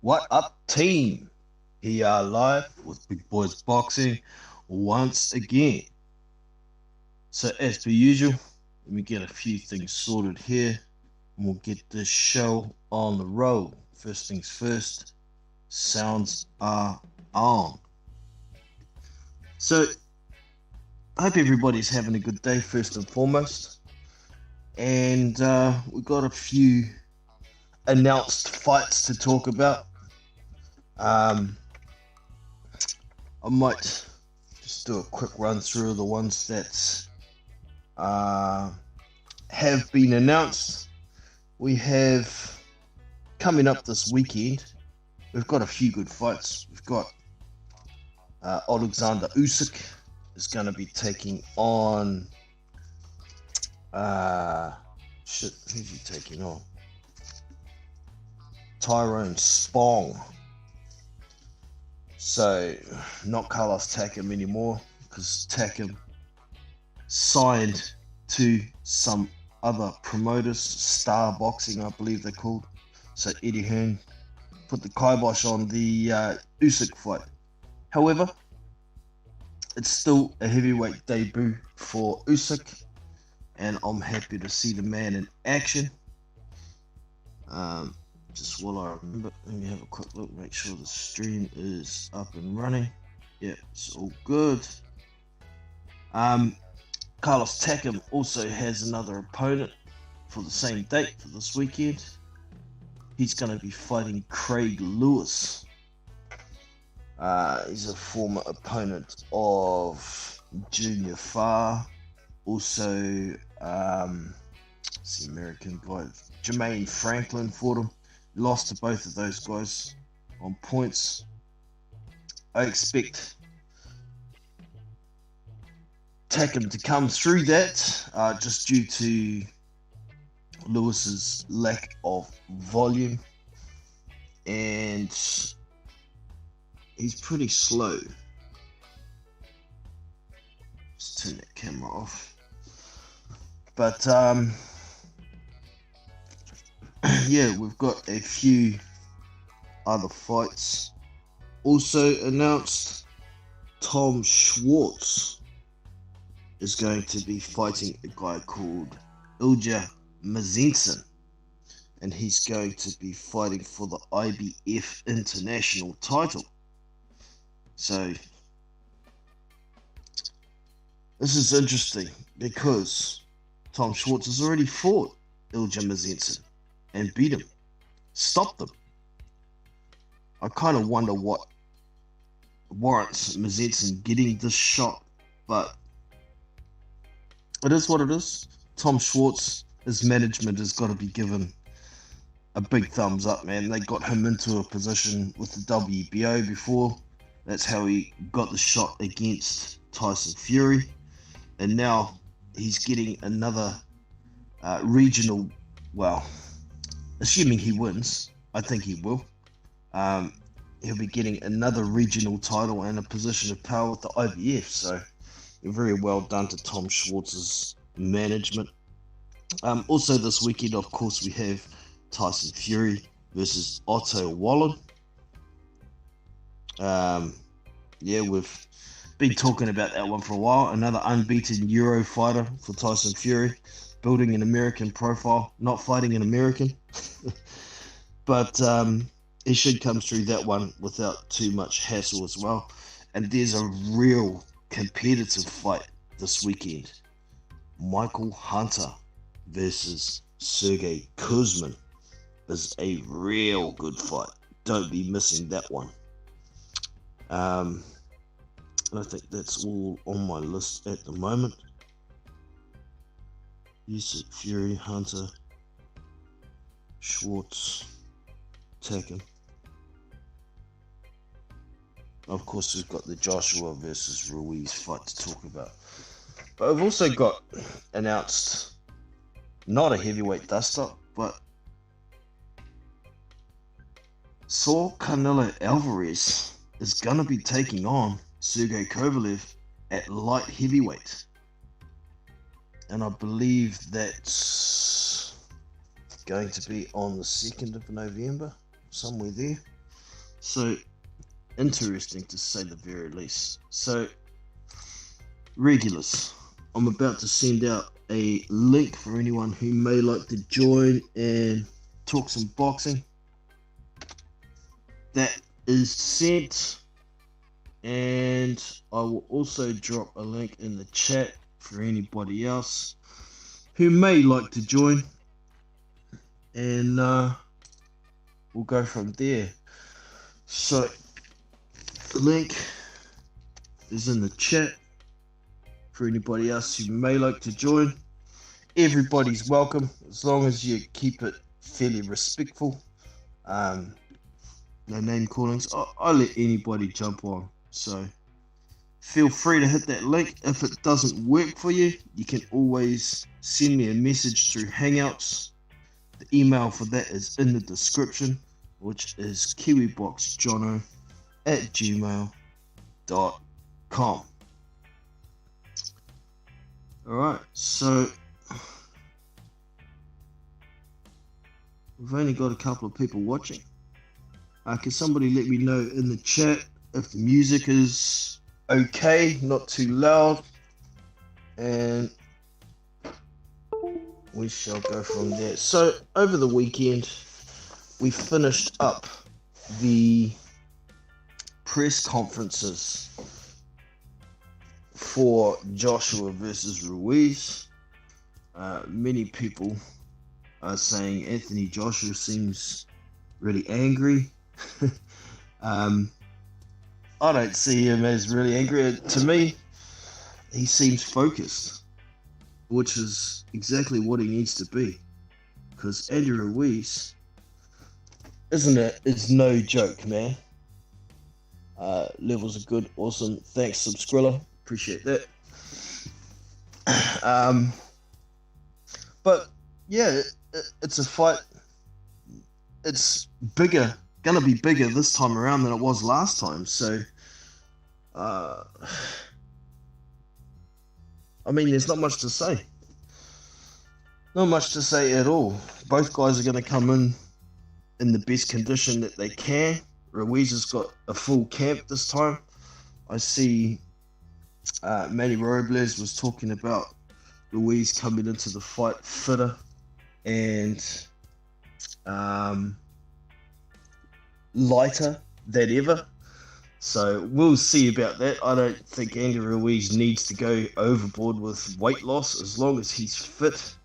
What up, team? Here you are live with Big Boys Boxing once again. So, as per usual, let me get a few things sorted here and we'll get this show on the road. First things first, sounds are on. So, I hope everybody's having a good day, first and foremost. And we've got a few announced fights to talk about. I might just do a quick run through of the ones that have been announced. We have coming up this weekend, we've got a few good fights. We've got Alexander Usyk is going to be taking on who's he taking on? Tyrone Spong. So, not Carlos Takam anymore, because Takam signed to some other promoters, Star Boxing, I believe they're called. So Eddie Hearn put the kibosh on the Usyk fight. However, it's still a heavyweight debut for Usyk, and I'm happy to see the man in action. Just while I remember, let me have a quick look, make sure the stream is up and running. Yeah, it's all good. Carlos Takam also has another opponent for the same date for this weekend. He's going to be fighting Craig Lewis. He's a former opponent of Junior Farr. Also, it's the American guy, Jermaine Franklin, fought him. Lost to both of those guys on points. I expect Takam to come through that just due to Lewis's lack of volume, and he's pretty slow. Just turn that camera off. But yeah, we've got a few other fights. Also announced, Tom Schwartz is going to be fighting a guy called Ilja Mazensin, and he's going to be fighting for the IBF international title. So this is interesting because Tom Schwartz has already fought Ilja Mazensin and beat him, stopped him. I kind of wonder what warrants Mazensin getting this shot, but it is what it is. Tom Schwartz, his management has got to be given a big thumbs up, man. They got him into a position with the WBO before. That's how he got the shot against Tyson Fury, and now he's getting another regional, well, assuming he wins, I think he will. He'll be getting another regional title and a position of power with the IBF. So, very well done to Tom Schwartz's management. Also, this weekend, of course, we have Tyson Fury versus Otto Wallen. Yeah, we've been talking about that one for a while. Another unbeaten Euro fighter for Tyson Fury, building an American profile, not fighting an American. But he should come through that one without too much hassle as well. And there's a real competitive fight this weekend. Michael Hunter versus Sergey Kuzmin is a real good fight. Don't be missing that one. I think that's all on my list at the moment. Usyk, Fury, Hunter, Schwartz, Takam. Of course, we've got the Joshua versus Ruiz fight to talk about. But I've also got announced, not a heavyweight dust-up, but Saul Canelo Alvarez is going to be taking on Sergey Kovalev at light heavyweight. And I believe that's going to be on the 2nd of November, somewhere there. So interesting to say the very least. So regulars, I'm about to send out a link for anyone who may like to join and talk some boxing. That is sent, and I will also drop a link in the chat for anybody else who may like to join, and we'll go from there. So the link is in the chat for anybody else who may like to join. Everybody's welcome as long as you keep it fairly respectful. No name callings. I'll let anybody jump on. So feel free to hit that link. If it doesn't work for you, you can always send me a message through Hangouts. The email for that is in the description, which is kiwiboxjono@gmail.com. Alright, so we've only got a couple of people watching. Can somebody let me know in the chat if the music is okay, not too loud, and we shall go from there. So over the weekend, we finished up the press conferences for Joshua versus Ruiz. Many people are saying Anthony Joshua seems really angry. I don't see him as really angry. To me, he seems focused, which is exactly what he needs to be. Because Andy Ruiz, is no joke, man. Levels are good, awesome. Thanks, Subscrilla. Appreciate that. But yeah, it's a fight. It's bigger, gonna be bigger this time around than it was last time. So, I mean, there's not much to say. Not much to say at all. Both guys are gonna come in the best condition that they can. Ruiz has got a full camp this time. I see Manny Robles was talking about Ruiz coming into the fight fitter and lighter than ever. So we'll see about that. I don't think Andy Ruiz needs to go overboard with weight loss as long as he's fit.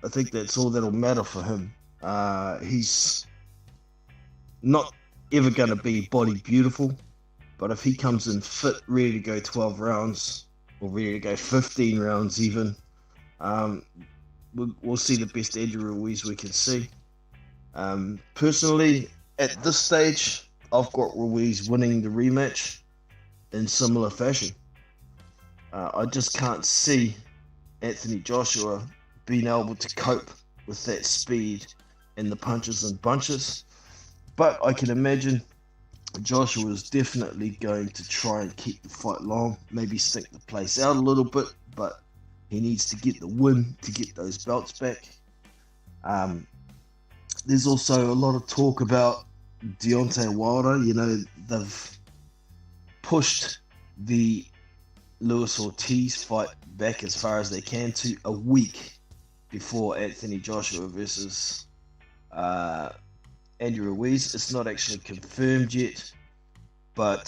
I think that's all that'll matter for him. He's not ever going to be body beautiful, but if he comes in fit, ready to go 12 rounds, or ready to go 15 rounds even, we'll see the best Andy Ruiz we can see. Personally, at this stage, I've got Ruiz winning the rematch in similar fashion. I just can't see Anthony Joshua being able to cope with that speed and the punches and bunches. But I can imagine Joshua is definitely going to try and keep the fight long, maybe stick the place out a little bit, but he needs to get the win to get those belts back. There's also a lot of talk about Deontay Wilder. You know, they've pushed the Luis Ortiz fight back as far as they can to a week before Anthony Joshua versus Andy Ruiz. It's not actually confirmed yet, but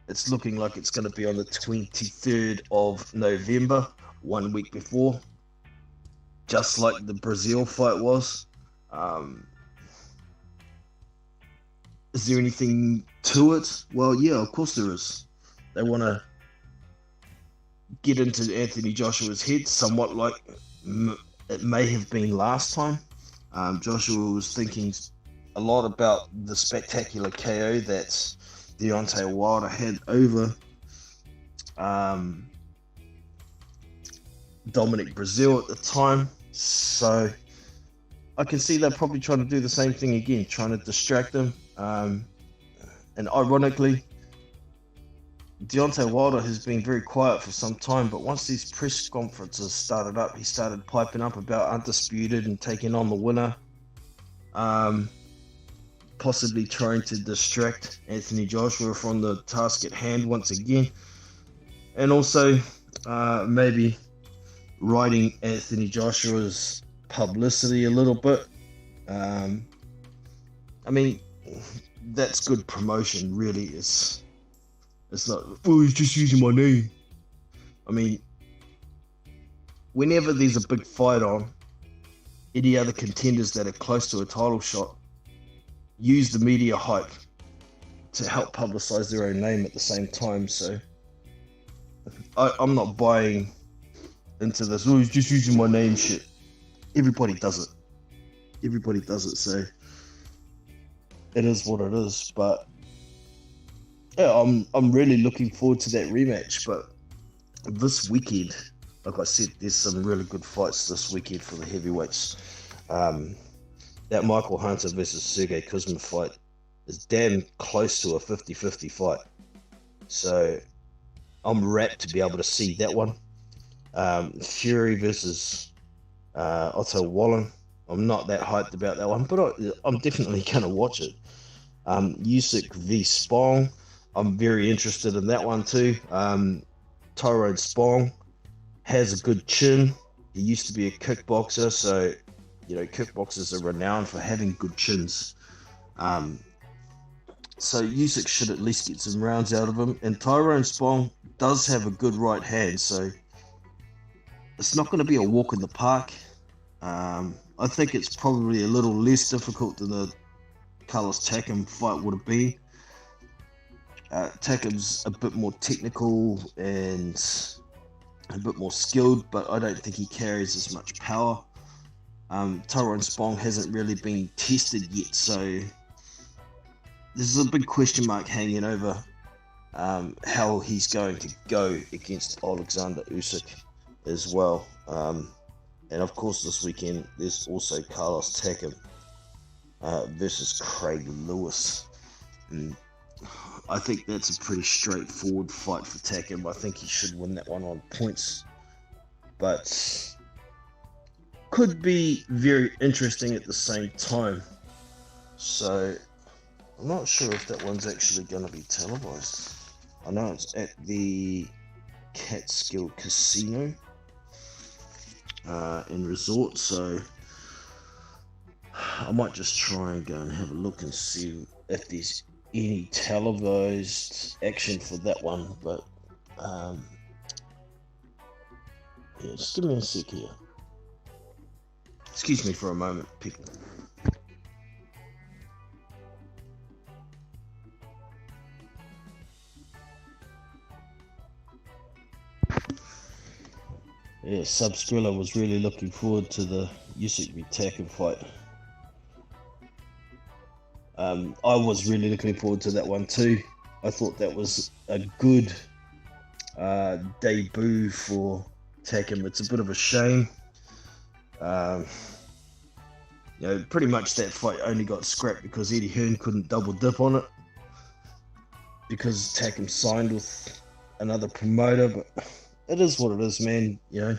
it's looking like it's going to be on the 23rd of November, 1 week before, just like the Brazil fight was. Is there anything to it? Well, yeah, of course there is. They want to get into Anthony Joshua's head, somewhat like it may have been last time. Joshua was thinking a lot about the spectacular KO that Deontay Wilder had over Dominic Brazil at the time. So I can see they're probably trying to do the same thing again, trying to distract him. And ironically, Deontay Wilder has been very quiet for some time, but once these press conferences started up, he started piping up about Undisputed and taking on the winner. possibly trying to distract Anthony Joshua from the task at hand once again, and also maybe riding Anthony Joshua's publicity a little bit. I mean, that's good promotion, really. It's not, oh, he's just using my name. I mean, whenever there's a big fight on, any other contenders that are close to a title shot use the media hype to help publicize their own name at the same time. So I'm not buying into this, oh, he's just using my name shit. Everybody does it. Everybody does it, so it is what it is. But yeah, I'm really looking forward to that rematch. But this weekend, like I said, there's some really good fights this weekend for the heavyweights. That Michael Hunter versus Sergey Kuzma fight is damn close to a 50-50 fight. So I'm rapt to be able to see that one. Fury versus Otto Wallen. I'm not that hyped about that one, but I'm definitely going to watch it. Usyk v Spong. I'm very interested in that one too. Tyrone Spong has a good chin. He used to be a kickboxer, so you know kickboxers are renowned for having good chins. So Usyk should at least get some rounds out of him. And Tyrone Spong does have a good right hand, so it's not going to be a walk in the park. I think it's probably a little less difficult than the Carlos Takam fight would have been. Takam's a bit more technical and a bit more skilled, but I don't think he carries as much power. Tyrone Spong hasn't really been tested yet, so this is a big question mark hanging over how he's going to go against Alexander Usyk as well. And of course this weekend there's also Carlos Takam versus Craig Lewis. And I think that's a pretty straightforward fight for Takam. I think he should win that one on points, but could be very interesting at the same time. So I'm not sure if that one's actually going to be televised. I know it's at the Catskill Casino and Resort, so I might just try and go and have a look and see if there's any televised action for that one. But yeah, just give me a sec here. Excuse me for a moment, people. Yeah, Sub Skrilla was really looking forward to the Usyk v Takam fight. I was really looking forward to that one too. I thought that was a good debut for Takam. It's a bit of a shame. You know, pretty much that fight only got scrapped because Eddie Hearn couldn't double dip on it because Takam signed with another promoter, but it is what it is, man. You know,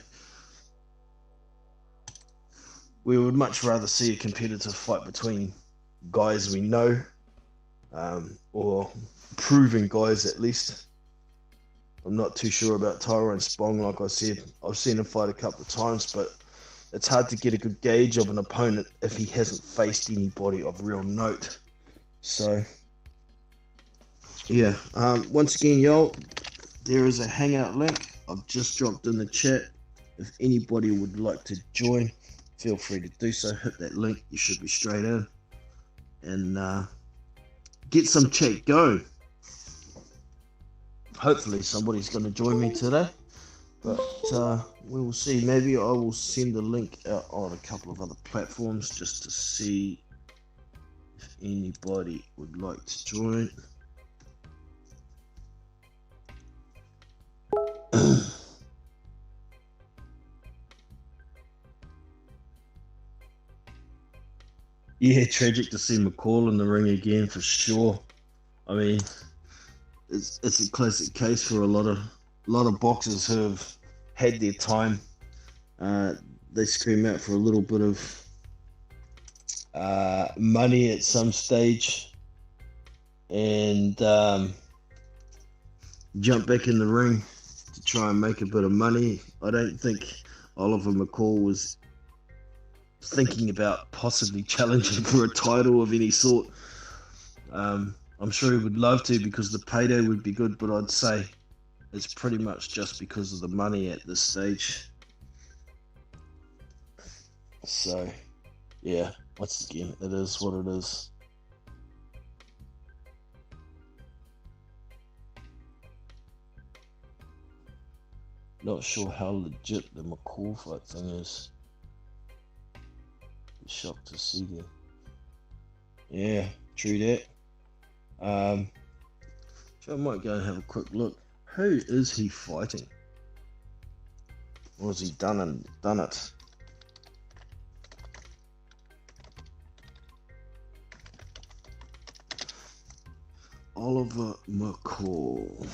we would much rather see a competitive fight between guys we know, or proven guys at least. I'm not too sure about Tyrone Spong. Like I said, I've seen him fight a couple of times, but it's hard to get a good gauge of an opponent if he hasn't faced anybody of real note. So, yeah. Once again, y'all, there is a hangout link I've just dropped in the chat. If anybody would like to join, feel free to do so. Hit that link. You should be straight in. And get some chat going. Hopefully somebody's going to join me today. But we will see. Maybe I will send a link out on a couple of other platforms just to see if anybody would like to join. Yeah, tragic to see McCall in the ring again for sure. I mean, it's a classic case for a lot of boxers who have had their time. They scream out for a little bit of money at some stage and jump back in the ring to try and make a bit of money. I don't think Oliver McCall was thinking about possibly challenging for a title of any sort. I'm sure he would love to because the payday would be good, but I'd say it's pretty much just because of the money at this stage. So, yeah, once again, it is what it is. Not sure how legit the McCall fight thing is. Shocked to see them. Yeah, true that. So I might go and have a quick look. Who is he fighting? Or has he done it? Oliver McCall.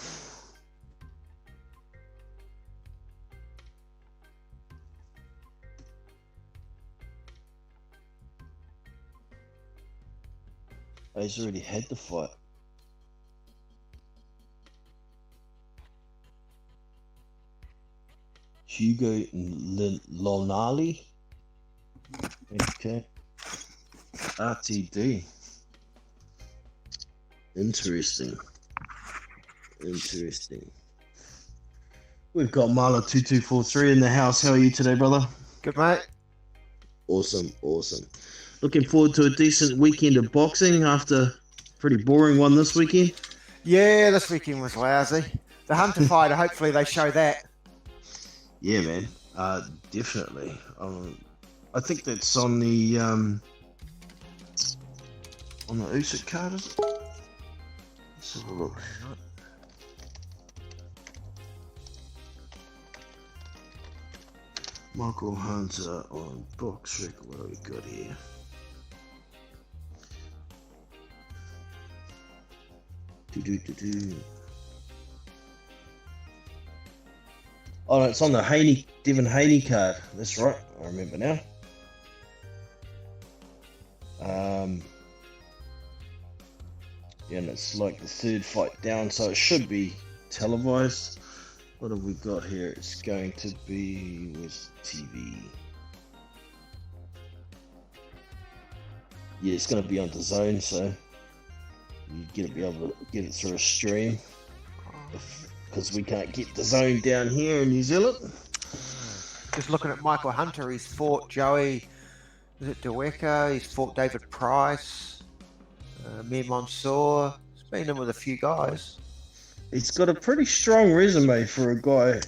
Oh, he's already had the fight. Hugo Lonali. Okay. RTD. Interesting. We've got Marla2243 in the house. How are you today, brother? Good, mate. Awesome. Looking forward to a decent weekend of boxing after a pretty boring one this weekend. Yeah, this weekend was lousy. The Hunter fighter, hopefully they show that. Yeah, man. Definitely. I think that's on the Usyk card, is it? Let's have a look. Michael Hunter on BoxRec. What do we got here? Oh, no, it's on the Devin Haney card. That's right. I remember now. Yeah, and it's like the third fight down, so it should be televised. What have we got here? It's going to be with TV. Yeah, it's going to be on DAZN, so you're going to be able to get it through a stream. Because we can't get DAZN down here in New Zealand. Just looking at Michael Hunter, he's fought Joey, is it Deweka? He's fought David Price, Mir Mansour. He's been in with a few guys. He's got a pretty strong resume for a guy.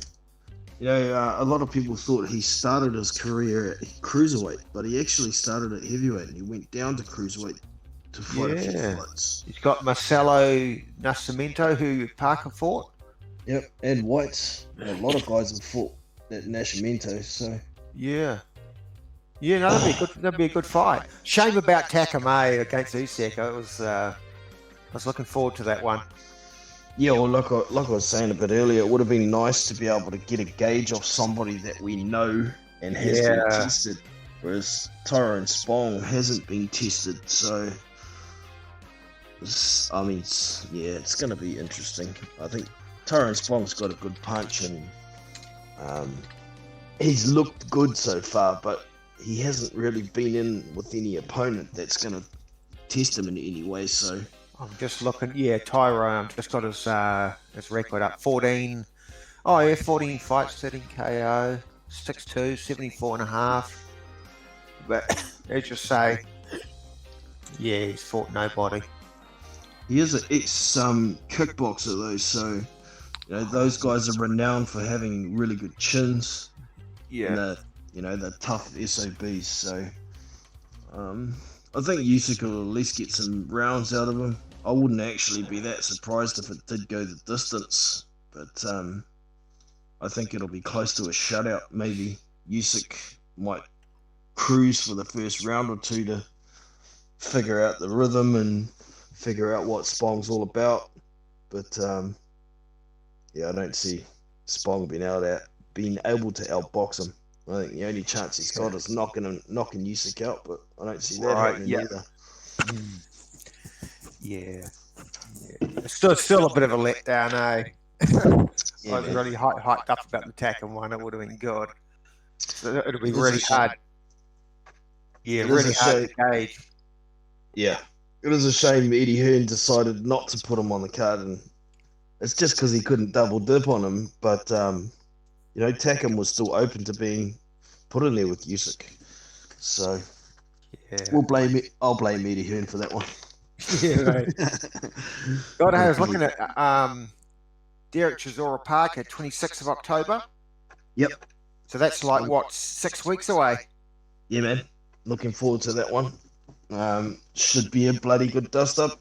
You know, a lot of people thought he started his career at cruiserweight, but he actually started at heavyweight and he went down to cruiserweight to fight a few fights. He's got Marcelo Nascimento, who Parker fought. Yep, and White. A lot of guys have fought that Nascimento, so... Yeah, no, that'd be a good fight. Shame about Takame against Usyk. I was looking forward to that one. Yeah, well, like I was saying a bit earlier, it would have been nice to be able to get a gauge of somebody that we know and has been tested, whereas Tyrone Spong hasn't been tested, so... I mean, it's going to be interesting. I think Tyrone Spong's got a good punch and he's looked good so far, but he hasn't really been in with any opponent that's going to test him in any way, so... I'm just looking, Tyrone, just got his record up, 14 fights, 13 KO, 6'2", 74.5. But, as you say, he's fought nobody. He is an ex-kickboxer though, so, you know, those guys are renowned for having really good chins. Yeah. And they're tough SOBs, so, I think Usyk will at least get some rounds out of him. I wouldn't actually be that surprised if it did go the distance, but I think it'll be close to a shutout. Maybe Usyk might cruise for the first round or two to figure out the rhythm and figure out what Spong's all about. But I don't see Spong being able to outbox him. I think the only chance he's got is knocking Usyk out, but I don't see that Right, happening yeah. either. Yeah. It's still a bit of a letdown, eh? Yeah, I was man. really hyped up about the Tacken one. It would have been good. So it'll be It is really a shame. hard. Yeah, It is really a hard shame. to gauge. Yeah. It is a shame Eddie Hearn decided not to put him on the card, and it's just because he couldn't double dip on him. But you know, Tacken was still open to being put in there with Usyk. So Yeah. I'll blame Eddie Hearn for that one. Yeah, right. God, I was looking at Derek Chisora Parker, 26th of October. Yep. So that's like, what, 6 weeks away? Yeah, man. Looking forward to that one. Should be a bloody good dust up.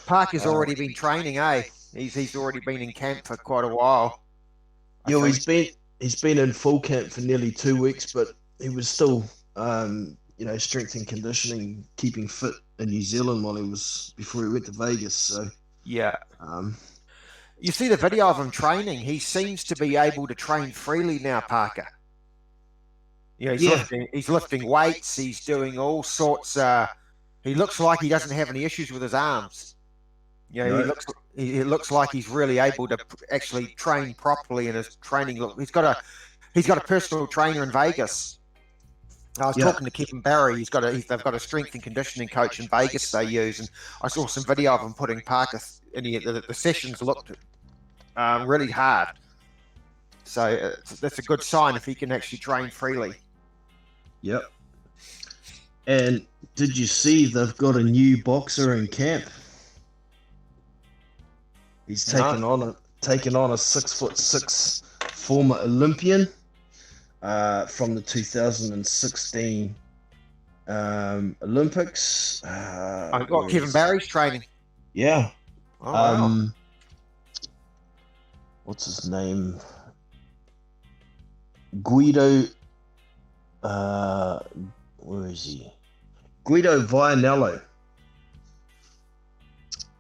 Parker's already been training, eh? He's already been in camp for quite a while. Yeah, he's been in full camp for nearly 2 weeks, but he was still you know, strength and conditioning, keeping fit in New Zealand before he went to Vegas. So yeah. You see the video of him training. He seems to be able to train freely now, Parker. You know, he's lifting weights. He's doing all sorts. He looks like he doesn't have any issues with his arms. You know, No. he looks like he's really able to actually train properly in his training. Look, he's got a personal trainer in Vegas. I was talking to Kevin Barry. They've got a strength and conditioning coach in Vegas they use, and I saw some video of him putting Parker in the sessions looked really hard. So that's a good sign if he can actually train freely. Yep. And did you see they've got a new boxer in camp? He's taken on a 6'6" former Olympian from the 2016 Olympics. I've got Kevin Barry's training. Yeah. Oh, wow. What's his name? Guido. Where is he? Guido Vianello.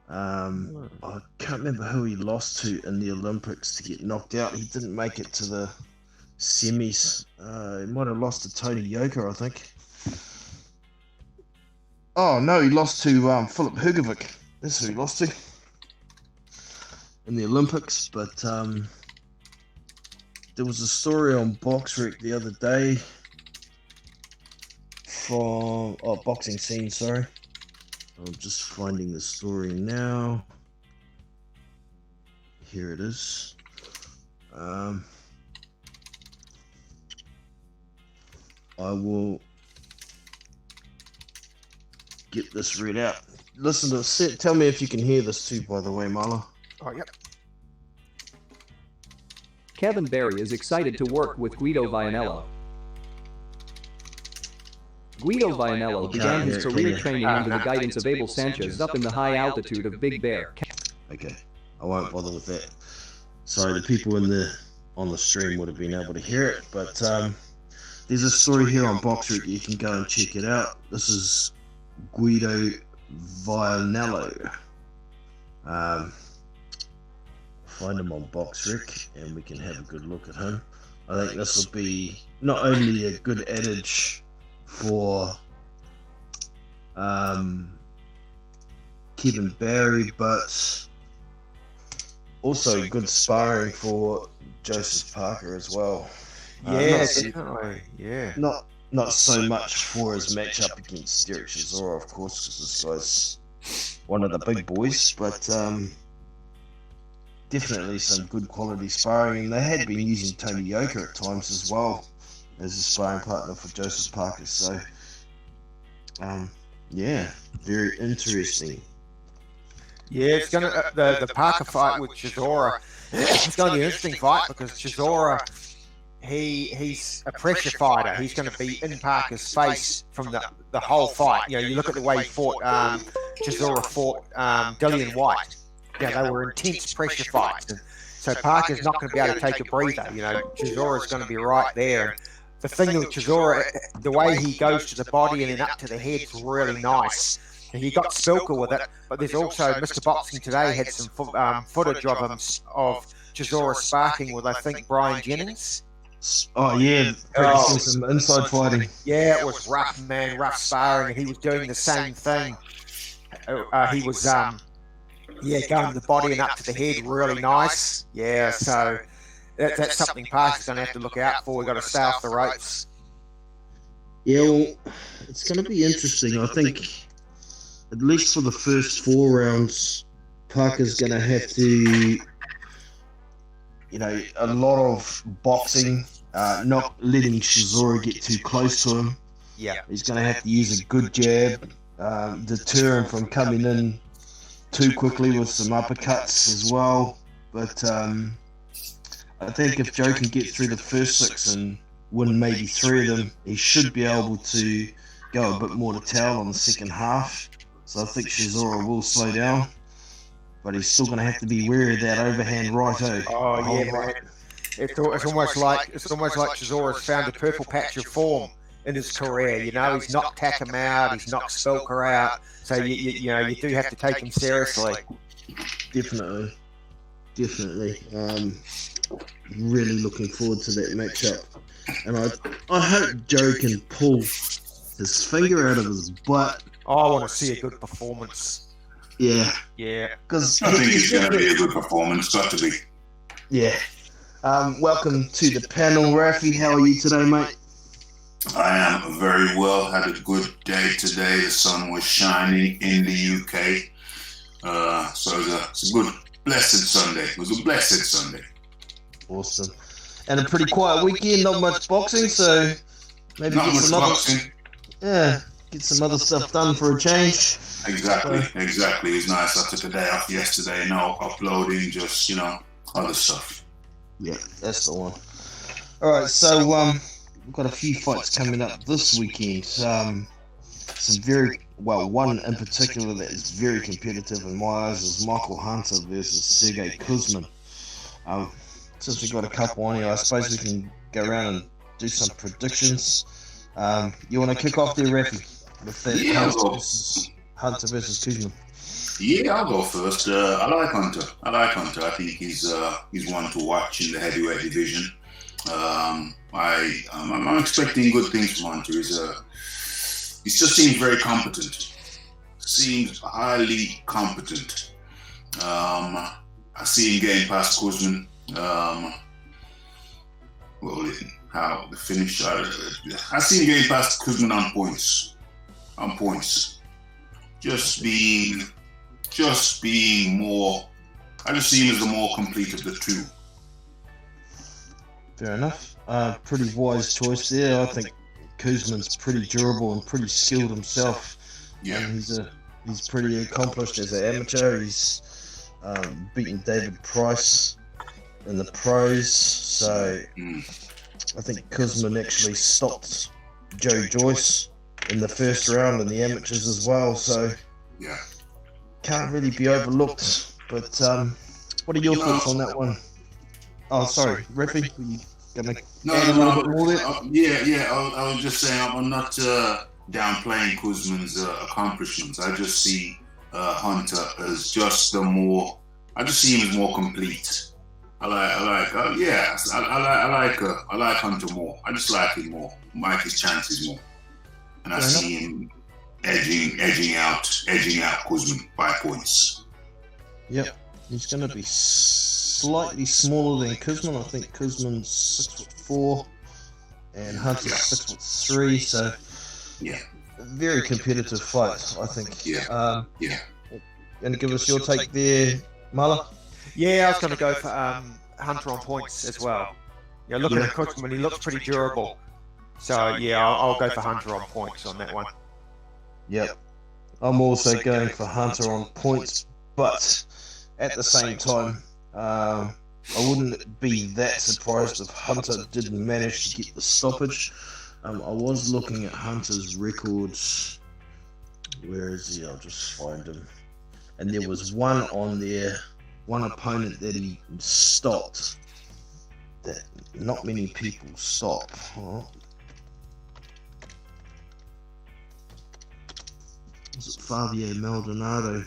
I can't remember who he lost to in the Olympics to get knocked out. He didn't make it to the semis. He might have lost to Tony Yoka, I think. Oh no, he lost to Filip Hrgovic. That's who he lost to in the Olympics. But there was a story on BoxRec the other day from Boxing Scene, sorry. I'm just finding the story now. Here it is. I will get this read out. Listen to it. Tell me if you can hear this too, by the way, Marla. Oh, yep. Kevin Barry is excited to work with Guido Vianello. Guido Vianello began his career training under the guidance of Abel Sanchez up in the high altitude of Big Bear. Okay, I won't bother with that. Sorry, the people on the stream would have been able to hear it, but there's a story here on BoxRec. You can go and check it out. This is Guido Vianello. Find him on BoxRec, and we can have a good look at him. I think this will be not only a good adage for Kevin Barry, but also good sparring for Joseph Parker as well. Yeah, definitely. Yeah. Not so much for his matchup against Derek Chisora, of course, because this guy's one of the big boys, but definitely some good quality sparring. And they had been using Tony Yoka at times as well as a sparring partner for Joseph Parker. So, yeah, very interesting. Yeah, it's gonna the Parker fight with Chisora. It's going to be an interesting fight because Chisora, he's a pressure fighter. He's going to be in Parker's face from the whole fight. You know, you look at the way he fought. Chisora fought Dillian White. Yeah, they were intense pressure fights. And so Parker's not going to be able to take a breather. You know, Chisora's going to be right there. And the thing with Chisora, the way he goes to the body and then up to the head is really nice. And he got Spilker with it, but there's also Mr. Boxing Today had some footage of him of Chisora sparking with, I think, Brian Jennings. Oh yeah, practicing some inside fighting. Yeah, it was rough, man, rough sparring, and he was doing the same thing. He was going to the body and up to the head, really nice. Yeah, so that's something Parker's going to have to look out for. We've got to stay off the ropes. Yeah, well, it's going to be interesting. I think, at least for the first 4 rounds, Parker's going to have to, a lot of boxing, not letting Chisora get too close to him. Yeah. He's going to have to use a good jab, deter him from coming in too quickly with some uppercuts as well. But I think if Joe can get through the first 6 and win maybe 3 of them, he should be able to go a bit more to town on the second half. So I think Chisora will slow down, but he's still going to have to be wary of that overhand right. Oh yeah, right. It's almost like Chisora's found a purple patch of form in his career. He's knocked Takam out, he's knocked Spelker out. So you do have to take him seriously. Definitely. Really looking forward to that matchup, and I hope Joe can pull his finger out of his butt. I want to see a good performance. Yeah. Because I think it's going to be a good performance. Got to be. Yeah. Welcome to the panel, Rafi. How are you today, mate? I am very well. Had a good day today. The sun was shining in the UK. So it's a good, blessed Sunday. It was a blessed Sunday. Awesome. And a pretty quiet weekend, not much boxing, so maybe Not get much some other, boxing. get some other stuff done for a change. Exactly. It's nice. I took a day off yesterday. No uploading, just, other stuff. Yeah, that's the one. Alright, so we've got a few fights coming up this weekend. Some one in particular that is very competitive in my eyes is Michael Hunter versus Sergey Kuzmin. Since we've got a couple on here, I suppose we can go around and do some predictions. You want to kick off there, Rafi? With that Hunter versus Kuzmin. Yeah, I'll go first. I like Hunter. I think he's one to watch in the heavyweight division. I'm expecting good things from Hunter. He just seems very competent. Seems highly competent. I see him getting past Kuzmin. How the finish? I see him getting past Kuzmin on points. Just being more. I just see him as the more complete of the two. Fair enough. Pretty wise choice there. I think Kuzmin's pretty durable and pretty skilled himself. Yeah. And he's pretty accomplished as an amateur. He's beaten David Price in the pros. So I think Kuzmin actually stopped Joe Joyce in the first round in the amateurs as well. So yeah, can't really be overlooked. But what are your thoughts on that one? Oh, sorry, Rafi, were you gonna add a little bit more there? Yeah. I was just saying I'm not downplaying Kuzmin's accomplishments. I just see Hunter as just I just see him as more complete. I like Hunter more. I just like him more. Like his chances more, and I see him edging out Kuzmin by points. Yep, he's going to be slightly smaller than Kuzmin. I think Kuzmin's 6'4", and Hunter's 6'3", so yeah, very competitive fight, I think. Yeah. Going to give us your take there, Mala? Yeah, I was going to go for Hunter on points as well. Yeah, looking at Kuzmin, he looks pretty durable. So yeah, I'll go for Hunter on points on that one. Yep. I'm also going for Hunter on points, but at the same time, I wouldn't be that surprised if Hunter didn't manage to get the stoppage. I was looking at Hunter's records. Where is he? I'll just find him. And there was one on there, one opponent that he stopped that not many people stop. Was it Fabio Maldonado?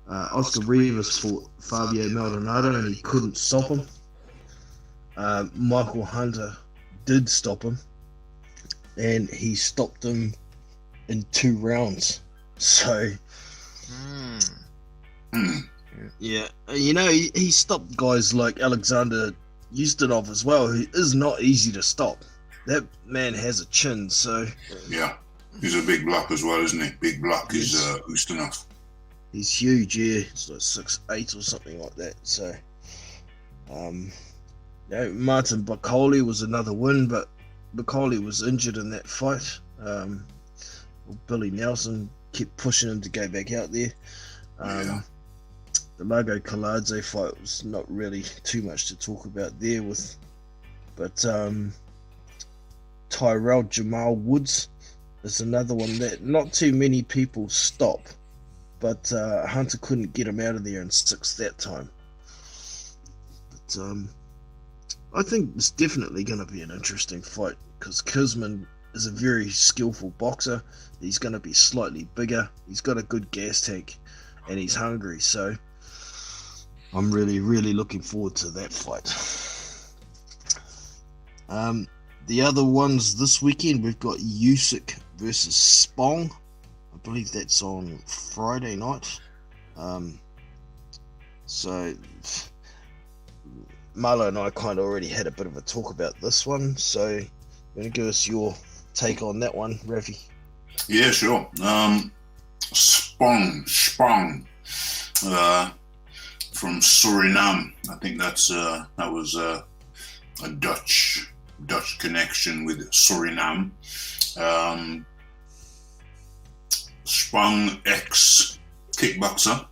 Oscar Rivas fought Fabio Maldonado and he couldn't stop him. Michael Hunter did stop him, and he stopped him in 2 rounds. So, yeah, he stopped guys like Alexander Ustinov as well, who is not easy to stop. That man has a chin, so... Yeah, he's a big block as well, isn't he? Big block is Ustinov. He's huge, yeah. It's like 6'8" or something like that, so... Martin Bacoli was another win, but Bacoli was injured in that fight. Billy Nelson kept pushing him to go back out there. The Lago Kaladze fight was not really too much to talk about there but Tyrell Jamal Woods is another one that not too many people stop, but Hunter couldn't get him out of there in 6 that time. But I think it's definitely going to be an interesting fight because Kuzman is a very skillful boxer. He's going to be slightly bigger. He's got a good gas tank, and he's hungry. So I'm really, really looking forward to that fight. The other ones this weekend, we've got Usyk versus Spong. I believe that's on Friday night. So Marlo and I kind of already had a bit of a talk about this one. So you're going to give us your take on that one, Rafi? Yeah, sure. Spong from Suriname. I think that was a Dutch connection with Suriname. Spong, ex-kickboxer,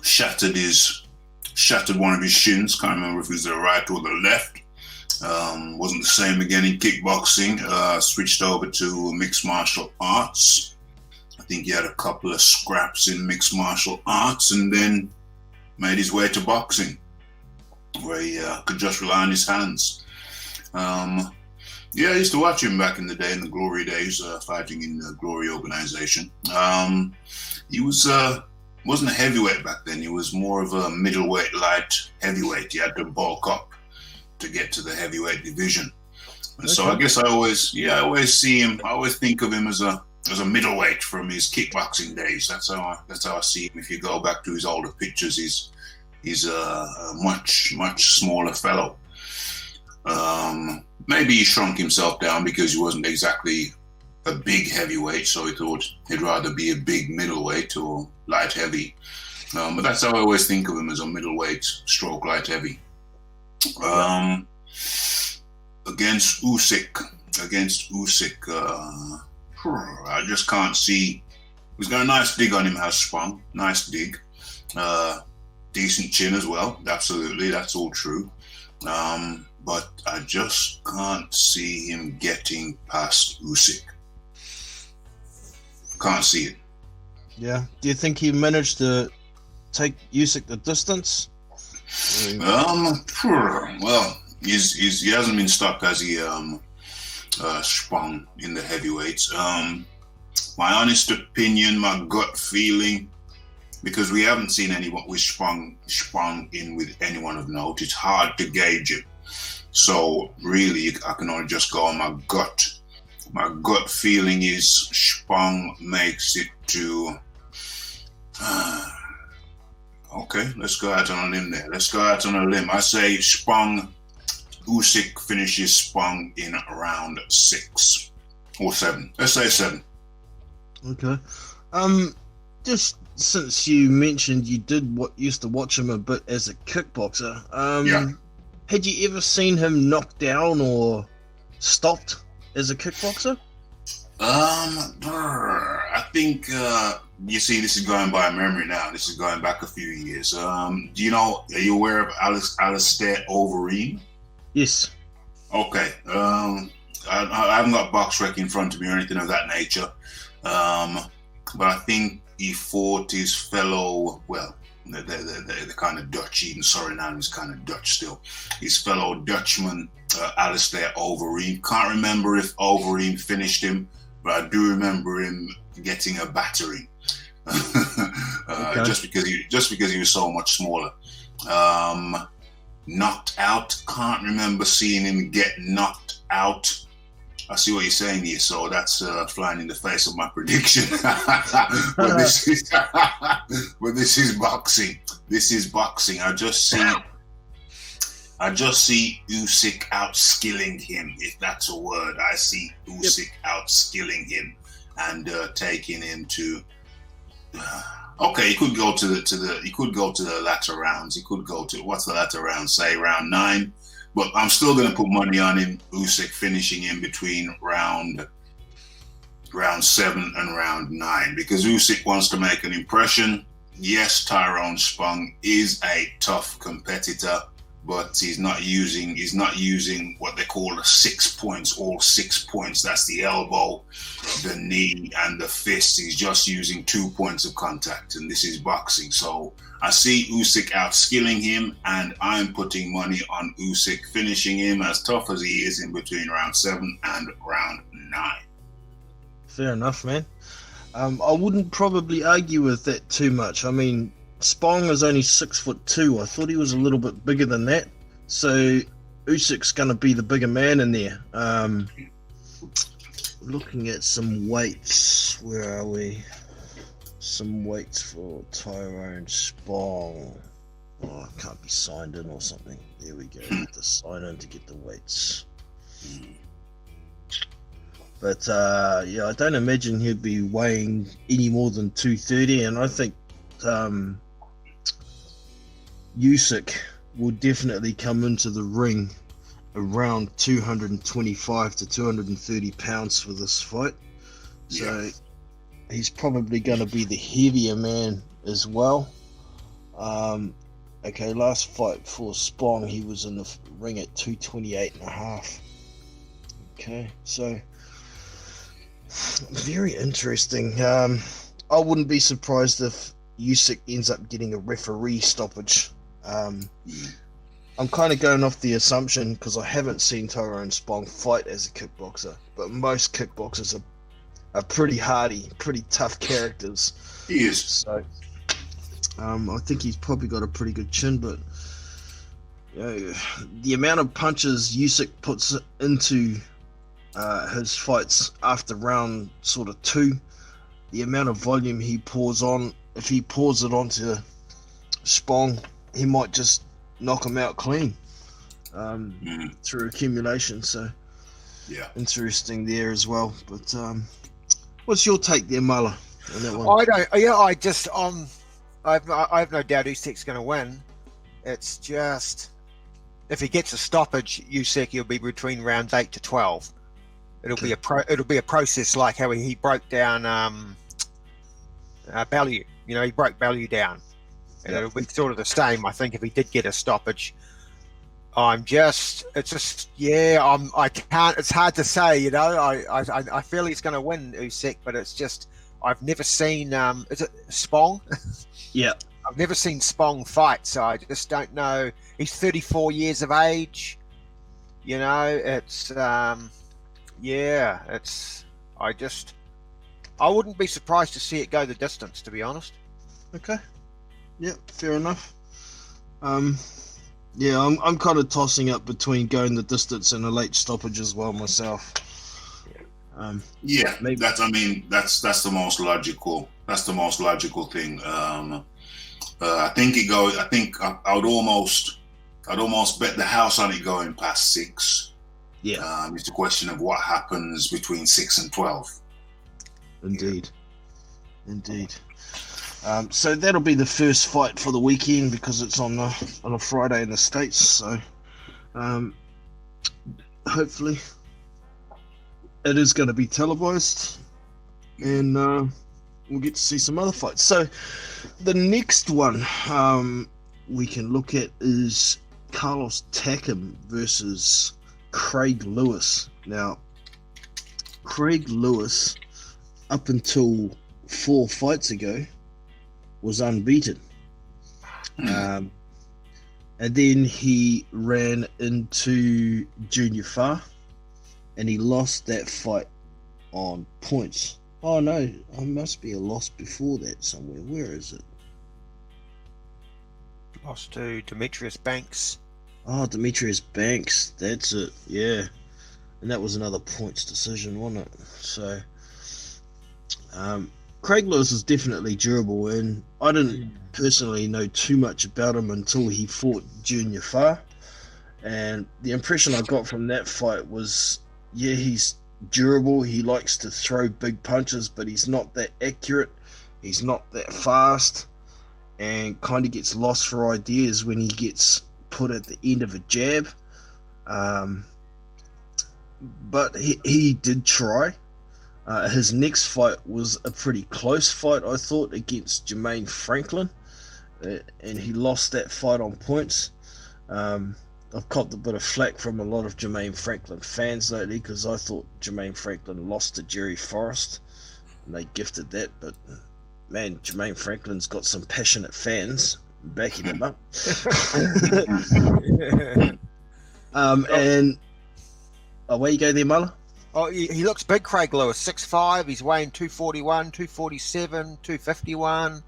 shattered one of his shins. Can't remember if it was the right or the left. Wasn't the same again in kickboxing. Switched over to mixed martial arts. I think he had a couple of scraps in mixed martial arts and then made his way to boxing, where he could just rely on his hands. I used to watch him back in the day, in the Glory days, fighting in the Glory organization. He wasn't a heavyweight back then. He was more of a middleweight, light heavyweight. He had to bulk up to get to the heavyweight division. And so I guess I always see him. I always think of him as a middleweight from his kickboxing days. That's how I see him. If you go back to his older pictures, he's a much smaller fellow. Maybe he shrunk himself down because he wasn't exactly a big heavyweight, so he thought he'd rather be a big middleweight or light heavy. But that's how I always think of him, as a middleweight stroke light heavy. Against Usyk, I just can't see. He's got a nice dig on him, has Spong. Nice dig. Decent chin as well. Absolutely, that's all true. But I just can't see him getting past Usyk. Can't see it. Yeah. Do you think he managed to take Usyk the distance? Well, he hasn't been stopped, has he? Spong in the heavyweights. My honest opinion, my gut feeling, because we haven't seen anyone with Spong in with anyone of note. It's hard to gauge it. So really, I can only just go on my gut. My gut feeling is Spong makes it to... okay, let's go out on a limb there. I say Usyk finishes Spong in round 6 or 7. Let's say 7. Okay. Just since you mentioned you used to watch him a bit as a kickboxer, had you ever seen him knocked down or stopped as a kickboxer? I think you see, this is going by memory now. This is going back a few years. Are you aware of Alistair Overeem? Yes. Okay. I haven't got box rec in front of me or anything of that nature. But I think he fought his fellow, well, they're kind of Dutch, even Suriname is kind of Dutch still. His fellow Dutchman, Alistair Overeem. Can't remember if Overeem finished him, but I do remember him getting a battering. Okay. just because he was so much smaller. knocked out. Can't remember seeing him get knocked out. I see what you're saying here, so that's flying in the face of my prediction. but this is boxing. This is boxing. I just see Usyk outskilling him, if that's a word. I see Usyk outskilling him and taking him to. Okay, he could go to the latter rounds. He could go to what's the latter round? Say round 9. But I'm still going to put money on him. Usyk finishing in between round 7 and round 9 because Usyk wants to make an impression. Yes, Tyrone Spong is a tough competitor, but he's not using what they call the 6 points, all 6 points. That's the elbow, the knee, and the fist. He's just using 2 points of contact, and this is boxing. So I see Usyk outskilling him, and I'm putting money on Usyk finishing him as tough as he is in between round 7 and round 9. Fair enough, man. I wouldn't probably argue with that too much. I mean, Spong is only 6'2". I thought he was a little bit bigger than that. So Usyk's going to be the bigger man in there. Looking at some weights. Where are we? Some weights for Tyrone Spong. Oh, I can't be signed in or something. There we go. Have to sign in to get the weights. But yeah, I don't imagine he'd be weighing any more than 230, and I think Usyk will definitely come into the ring around 225 to 230 pounds for this fight. So he's probably going to be the heavier man as well. Okay, last fight for Spong, he was in the ring at 228.5. Okay, so very interesting. I wouldn't be surprised if Usyk ends up getting a referee stoppage. I'm kind of going off the assumption, because I haven't seen Tyrone Spong fight as a kickboxer, but most kickboxers are pretty hardy, pretty tough characters. He is. So I think he's probably got a pretty good chin, but you know, the amount of punches Usyk puts into his fights after round sort of 2, the amount of volume he pours on, if he pours it onto Spong, he might just knock him out clean through accumulation. So interesting there as well. But what's your take there, Mala, on that one? I have no doubt Usyk's going to win. It's just, if he gets a stoppage, Usyk, he'll be between rounds 8 to 12. It'll be a process like how he broke down Bellew. You know, he broke Bellew down, and it'll be sort of the same. I think if he did get a stoppage, I can't. It's hard to say. You know, I feel he's going to win, Usyk, but it's just I've never seen. Is it Spong? Yeah. I've never seen Spong fight, so I just don't know. He's 34 years of age. You know, it's. I wouldn't be surprised to see it go the distance, to be honest. Okay. Yeah, fair enough. I'm kind of tossing up between going the distance and a late stoppage as well myself. Maybe. That's the most logical. That's the most logical thing. I think I would almost bet the house on it going past 6. Yeah. It's a question of what happens between 6 and 12. Indeed. So that'll be the first fight for the weekend because it's on a Friday in the States. So hopefully it is going to be televised, and we'll get to see some other fights. So the next one we can look at is Carlos Takam versus Craig Lewis. Now, Craig Lewis, up until 4 fights ago, was unbeaten. And then he ran into Junior Farr, and he lost that fight on points. Oh no, I must be a loss before that somewhere. Where is it? Lost to Demetrius Banks. Oh, Demetrius Banks. That's it. Yeah. And that was another points decision, wasn't it? So, Craig Lewis is definitely durable, and I didn't personally know too much about him until he fought Junior Fa. And the impression I got from that fight was, yeah, he's durable. He likes to throw big punches, but he's not that accurate. He's not that fast, and kind of gets lost for ideas when he gets put at the end of a jab. Um, but he did try. His next fight was a pretty close fight, I thought, against Jermaine Franklin, and he lost that fight on points. I've copped a bit of flack from a lot of Jermaine Franklin fans lately because I thought Jermaine Franklin lost to Jerry Forrest, and they gifted that. But man, Jermaine Franklin's got some passionate fans backing him up. And away you go there, Muller. Oh, he looks big, Craig Lewis. 6'5", he's weighing 241, 247, 251.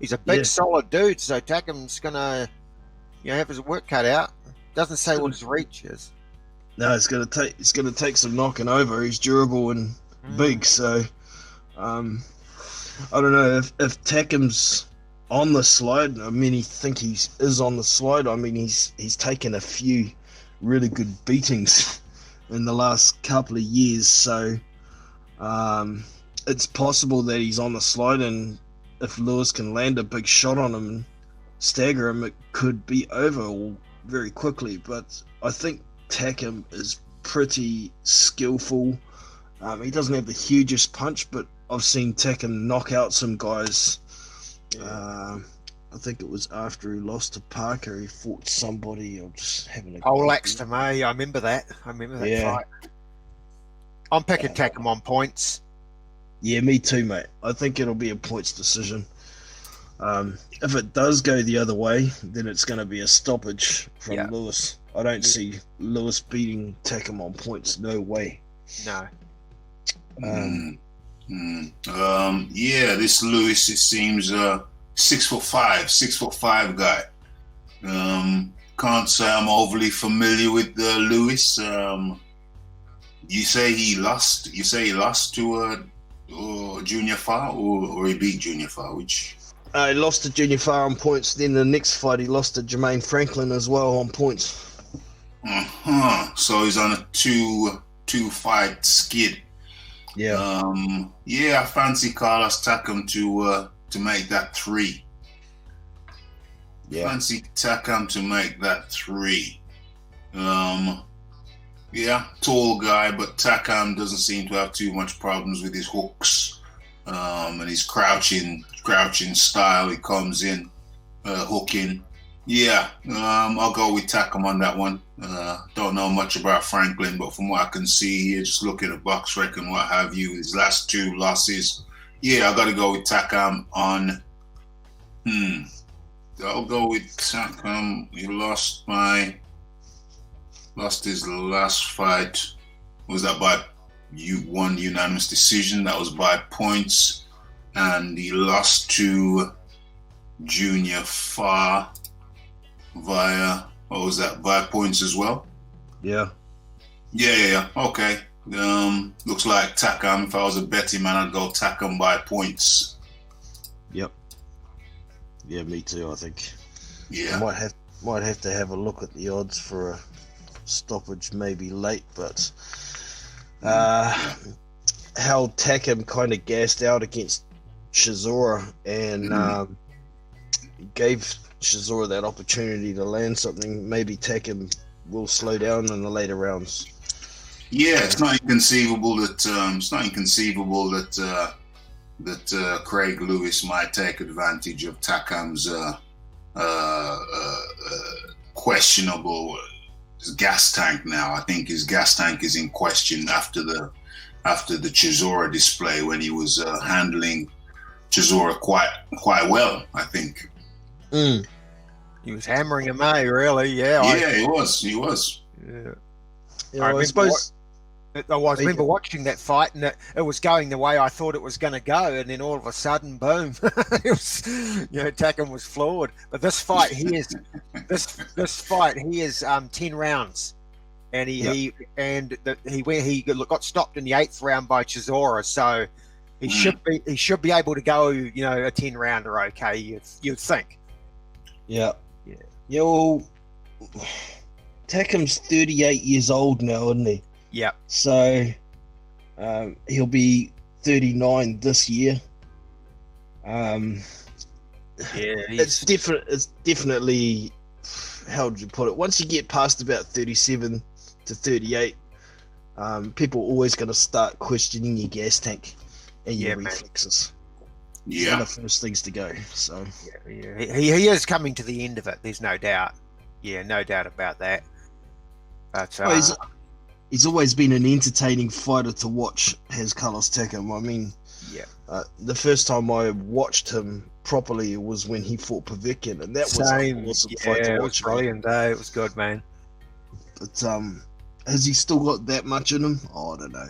He's a big, solid dude, so Tackham's going to have his work cut out. Doesn't say what his reach is. No, it's gonna take some knocking over. He's durable and big, so I don't know if Tackham's on the slide. I mean, he is on the slide. I mean, he's taken a few really good beatings in the last couple of years, so it's possible that he's on the slide, and if Lewis can land a big shot on him and stagger him, it could be over very quickly. But I think Tackham is pretty skillful. He doesn't have the hugest punch, but I've seen Tackham knock out some guys. I think it was after he lost to Parker. He fought somebody. I'm just having a Olax to me. I remember that. Fight. I'm picking Tackham on points. Yeah, me too, mate. I think it'll be a points decision. If it does go the other way, then it's going to be a stoppage from Lewis. I don't see Lewis beating Tackham on points. No way. No. This Lewis, it seems 6'5" guy. Can't say I'm overly familiar with Lewis. You say he lost to Junior Fa, or he beat Junior Fa, which? He lost to Junior Fa on points. Then the next fight, he lost to Jermaine Franklin as well on points. So he's on a two fight skid. Yeah. I fancy Carlos Takam to make that 3. Yeah. Fancy Takam to make that 3. Tall guy, but Takam doesn't seem to have too much problems with his hooks and his crouching style. He comes in hooking. I'll go with Takam on that one. Don't know much about Franklin, but from what I can see here, just looking at box rec and what have you, his last 2 losses, I got to go with Takam on. I'll go with Takam. He lost his last fight. Was that by one unanimous decision? That was by points, and he lost to Junior Fa via points as well. Yeah. Okay. Looks like Takam. If I was a betting man, I'd go Takam by points. Yep. Yeah, me too. I think. Yeah. I might have to have a look at the odds for a stoppage, maybe late, but how Takam kind of gassed out against Chisora and gave Chisora that opportunity to land something. Maybe Takam will slow down in the later rounds. Yeah, it's not inconceivable that Craig Lewis might take advantage of Takam's questionable gas tank now. I think his gas tank is in question after the Chisora display, when he was handling Chisora quite well, I think. He was hammering him, really. He was. Yeah. I suppose. I remember watching that fight, and it was going the way I thought it was going to go, and then all of a sudden, boom! It was, Takam was floored. But this fight, he is 10 rounds, and he got stopped in the 8th round by Chisora, so he should be able to go, a 10 rounder. Okay, you'd think. Yeah. Well, Takam's 38 years old now, isn't he? Yeah. So he'll be 39 this year. It's definitely, how would you put it? Once you get past about 37 to 38, people are always going to start questioning your gas tank and your reflexes. Yeah. One of the first things to go. So he is coming to the end of it. There's no doubt. Yeah, no doubt about that. But he's always been an entertaining fighter to watch, has Carlos Takam. I mean, the first time I watched him properly was when he fought Povetkin, and that was an awesome fight to watch. It was brilliant, though. It was good, man. But has he still got that much in him? Oh, I don't know.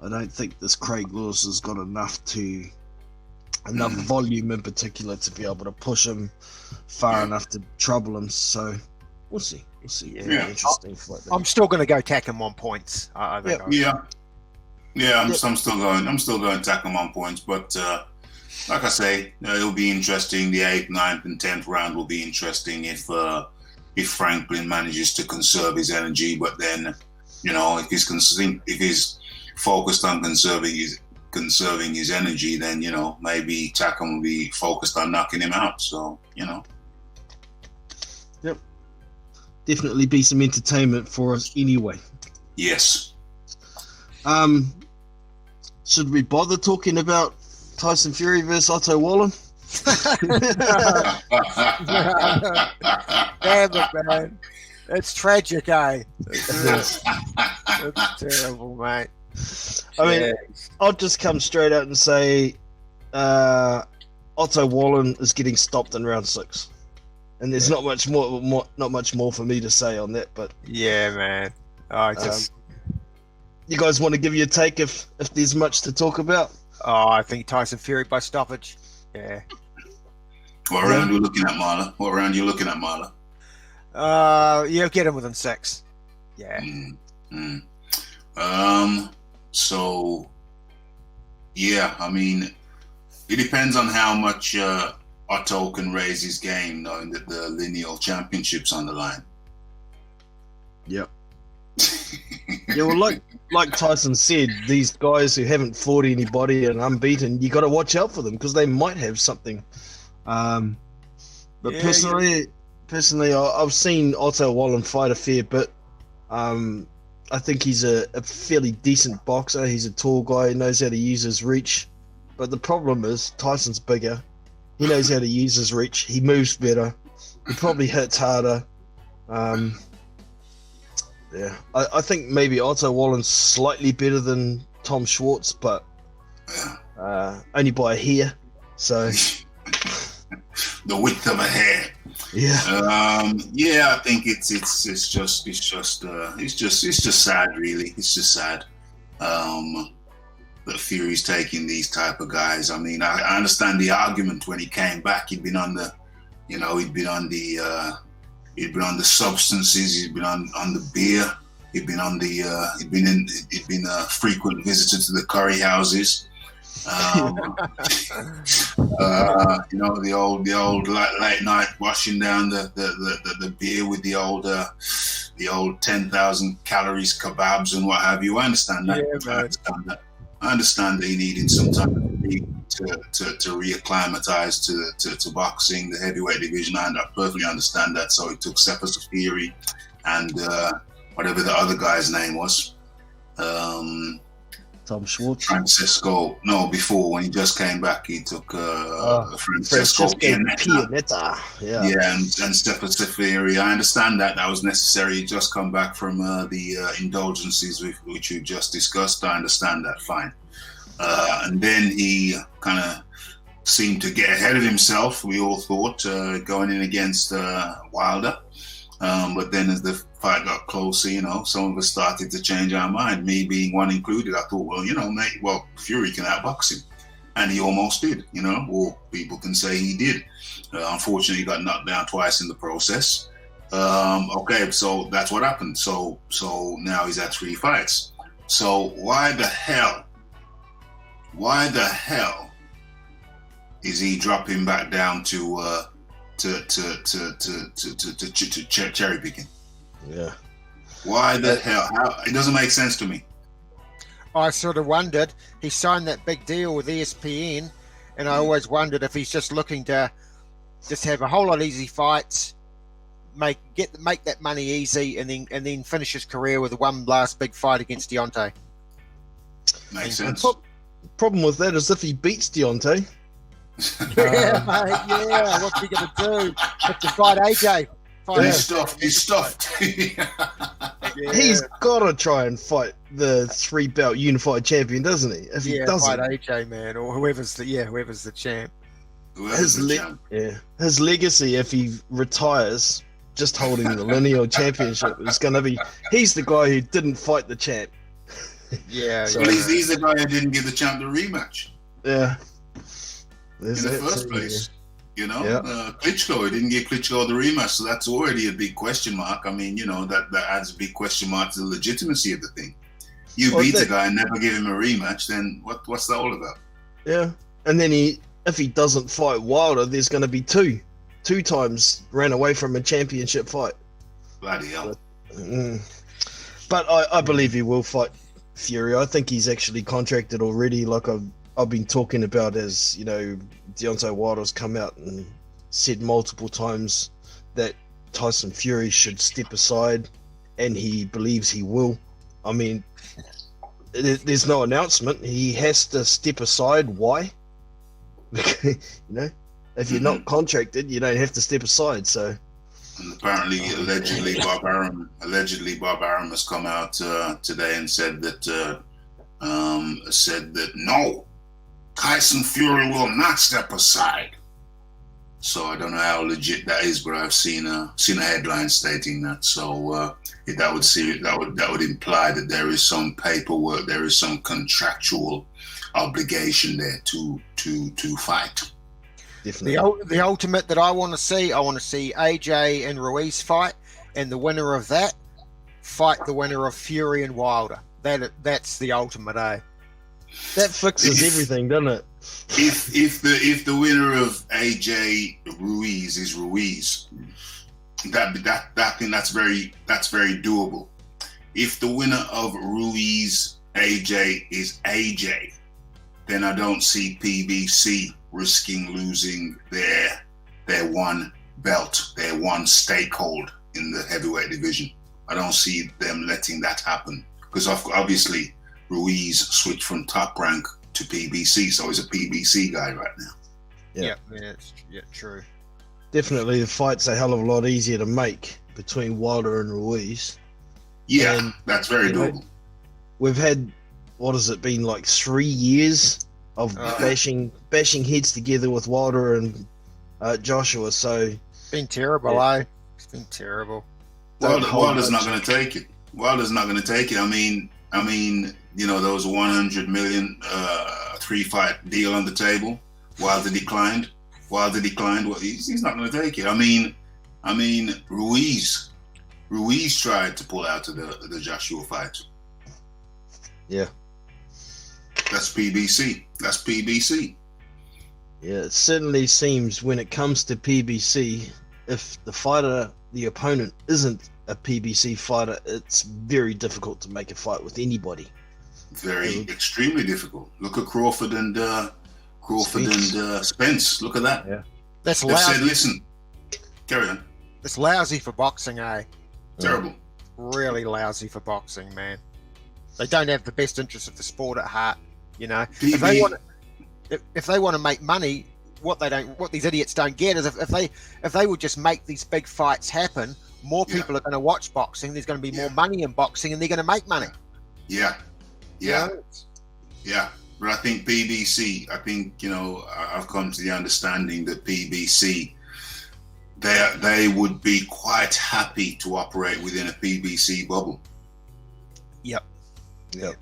I don't think this Craig Lewis has got enough volume in particular to be able to push him far enough to trouble him. So we'll see. Yeah. Interesting fight. I'm still going to go Takam on points. I think. I'm still going Takam on points, but like I say, it'll be interesting. The 8th, 9th, and 10th round will be interesting if Franklin manages to conserve his energy. But then, if he's focused on conserving his energy, then maybe Takam will be focused on knocking him out. So Yep. Definitely be some entertainment for us anyway. Yes. Should we bother talking about Tyson Fury versus Otto Wallen? Damn it, man. It's tragic, eh? It's terrible, mate. I mean, I'll just come straight out and say Otto Wallen is getting stopped in round 6. And there's not much more for me to say on that, but yeah, man. You guys want to give your take if there's much to talk about? Oh, I think Tyson Fury by stoppage. Yeah. What round are you looking at, Marla? Get him within 6. Yeah. So, yeah, I mean, it depends on how much Otto can raise his game, knowing that the lineal championship's on the line. Yep. Yeah, well, like Tyson said, these guys who haven't fought anybody and unbeaten, you got to watch out for them because they might have something. But personally, I've seen Otto Wallen fight a fair bit. I think he's a fairly decent boxer. He's a tall guy, he knows how to use his reach. But the problem is Tyson's bigger. He knows how to use his reach. He moves better. He probably hits harder. I think maybe Otto Wallen's slightly better than Tom Schwartz, but only by a hair. So the width of a hair. Yeah. I think it's just sad, really. It's just sad that Fury's taking these type of guys. I mean, I understand the argument when he came back. He'd been on the substances. He'd been on the beer. He'd been a frequent visitor to the curry houses. The old late night washing down the beer with the old 10,000 calories kebabs and what have you. I understand that. Yeah, I understand that he needed some time to reacclimatize to boxing, the heavyweight division. I perfectly understand that. So he took Cephas Fury and whatever the other guy's name was. Tom Schwartz. Francesco. No, before when he just came back, he took Francesco Pianetta. Yeah, and Cephas Fury. I understand that was necessary. He just come back from the indulgences which you just discussed. I understand that, fine. And then he kind of seemed to get ahead of himself, we all thought, going in against Wilder. But then as the fight got closer, some of us started to change our mind, me being one included. I thought, well, mate, Fury can outbox him. And he almost did, or people can say he did. Unfortunately, he got knocked down twice in the process. Okay, so that's what happened. So now he's had 3 fights. So why the hell is he dropping back down to cherry picking? Yeah. Why the hell? It doesn't make sense to me. I sort of wondered, he signed that big deal with ESPN, and I always wondered if he's just looking to just have a whole lot of easy fights, make that money easy, and then finish his career with one last big fight against Deontay. Makes sense. Problem with that is if he beats Deontay. Yeah, mate, yeah. What's he going to do? Have to fight AJ. He's stuffed. Yeah. He's got to try and fight the 3-belt unified champion, doesn't he? If he doesn't, fight AJ, man, or whoever's the champ. His legacy, if he retires just holding the lineal championship, is going to be he's the guy who didn't fight the champ. Yeah, So, he's the guy who didn't give the champ the rematch. Yeah, in the first place. Yeah. Klitschko, he didn't give Klitschko the rematch, so that's already a big question mark. I mean, that adds a big question mark to the legitimacy of the thing. You beat the guy and never give him a rematch, then what's that all about? Yeah, and then if he doesn't fight Wilder, there's going to be two times ran away from a championship fight. Bloody hell. But I believe he will fight Fury. I think he's actually contracted already, like I've been talking about, as Deontay Wilder's come out and said multiple times that Tyson Fury should step aside, and he believes he will. I mean, there's no announcement. He has to step aside. Why? If you're not contracted, you don't have to step aside. So, and apparently, allegedly, Bob Arum has come out today and said that no, Tyson Fury will not step aside. So I don't know how legit that is, but I've seen a headline stating that. So that would imply that there is some paperwork, there is some contractual obligation there to fight. Definitely. The ultimate that I want to see AJ and Ruiz fight, and the winner of that fight the winner of Fury and Wilder. That's the ultimate, eh? That fixes everything, doesn't it? If the winner of AJ Ruiz is Ruiz, that's very doable. If the winner of Ruiz AJ is AJ, then I don't see PBC risking losing their one belt, their one stakehold in the heavyweight division. I don't see them letting that happen, because obviously Ruiz switched from Top Rank to PBC, so he's a PBC guy right now. Yeah, true. Definitely, the fight's a hell of a lot easier to make between Wilder and Ruiz. Yeah, and, that's very doable. We've had, what has it been, like 3 years of bashing heads together with Wilder and Joshua. So it's been terrible, eh? It's been terrible. Wilder's not going to take it. Wilder's not going to take it. I mean, there was a 100 million 3-fight deal on the table. Wilder declined. Well, he's not going to take it. I mean, Ruiz tried to pull out of the Joshua fight. Yeah, that's PBC. Yeah, it certainly seems when it comes to PBC, if the opponent isn't a PBC fighter, it's very difficult to make a fight with anybody. Extremely difficult. Look at Crawford and Spence. Look at that. Yeah, that's lousy. Said, listen, carry on. It's lousy for boxing, eh? Terrible. Really lousy for boxing, man. They don't have the best interest of the sport at heart. If they want to make money, what these idiots don't get is if they would just make these big fights happen, more people are going to watch boxing. There's going to be more money in boxing, and they're going to make money. Yeah. But I think PBC. I've come to the understanding that PBC they would be quite happy to operate within a PBC bubble. Yep. Yep.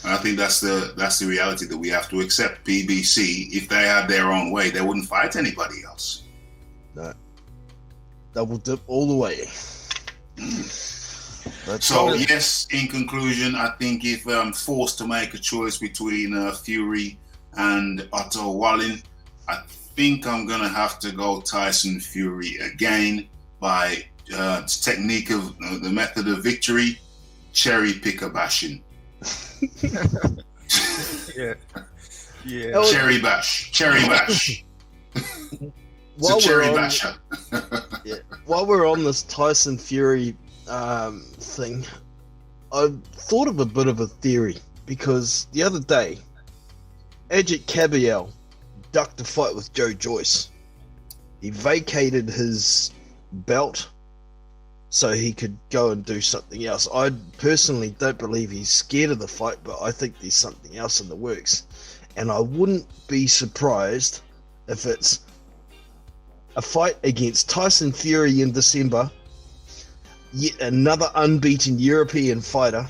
And I think that's the reality that we have to accept. PBC, if they had their own way, they wouldn't fight anybody else. No. Double dip all the way. So yes, in conclusion, I think if I'm forced to make a choice between Fury and Otto Wallin, I think I'm gonna have to go Tyson Fury again by technique of the method of victory, cherry picker bashing. Yeah. Cherry bash. It's a cherry basher. While we're on this Tyson Fury thing, I thought of a bit of a theory, because the other day, Ajit Kabiel ducked a fight with Joe Joyce. He vacated his belt so he could go and do something else. I personally don't believe he's scared of the fight, but I think there's something else in the works. And I wouldn't be surprised if it's a fight against Tyson Fury in December, yet another unbeaten European fighter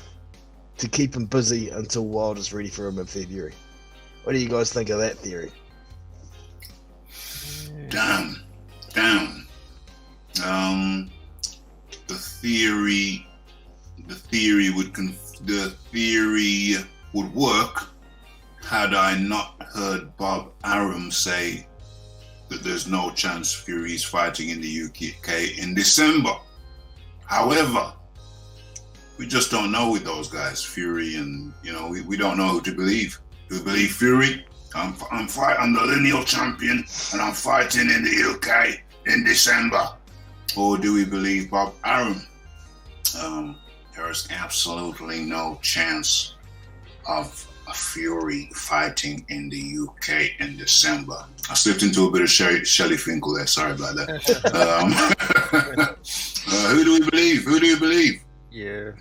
to keep him busy until Wilder's ready for him in February. What do you guys think of that theory? Damn. The theory would work had I not heard Bob Arum say that there's no chance Fury is fighting in the UK in December. However, we just don't know with those guys, Fury, and we don't know who to believe. Do we believe Fury? I'm the lineal champion, and I'm fighting in the UK in December. Or do we believe Bob Arum? There is absolutely no chance of a Fury fighting in the UK in December. I slipped into a bit of Shelley Finkel there. Sorry about that. Who do we believe? Yeah.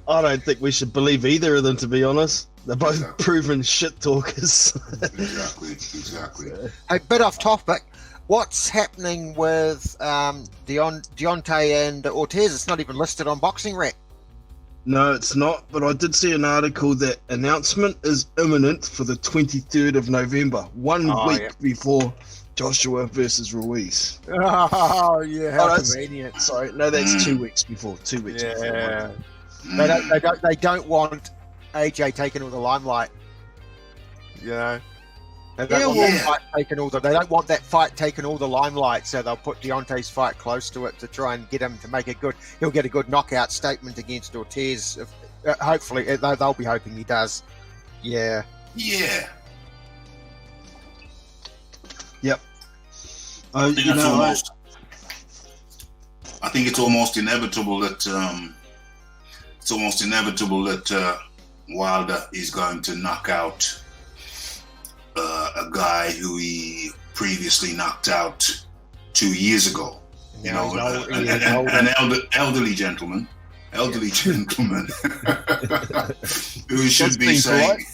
I don't think we should believe either of them, to be honest. They're both proven shit talkers. Exactly. A bit off topic. What's happening with Deontay and Ortiz? It's not even listed on Boxing Rec. No, it's not, but I did see an article that announcement is imminent for the 23rd of November, one week before Joshua versus Ruiz. Oh, yeah, how convenient. Sorry, no, that's 2 weeks before. 2 weeks before. Yeah. They don't want AJ taking all the limelight. You know? They don't want that fight taking all the limelight, so they'll put Deontay's fight close to it to try and get him to make he'll get a good knockout statement against Ortiz. Hopefully, they'll be hoping he does. Yeah. Yeah. Yep. I think it's almost inevitable that Wilder is going to knock out a guy who he previously knocked out 2 years ago. An elderly gentleman, who should be saying,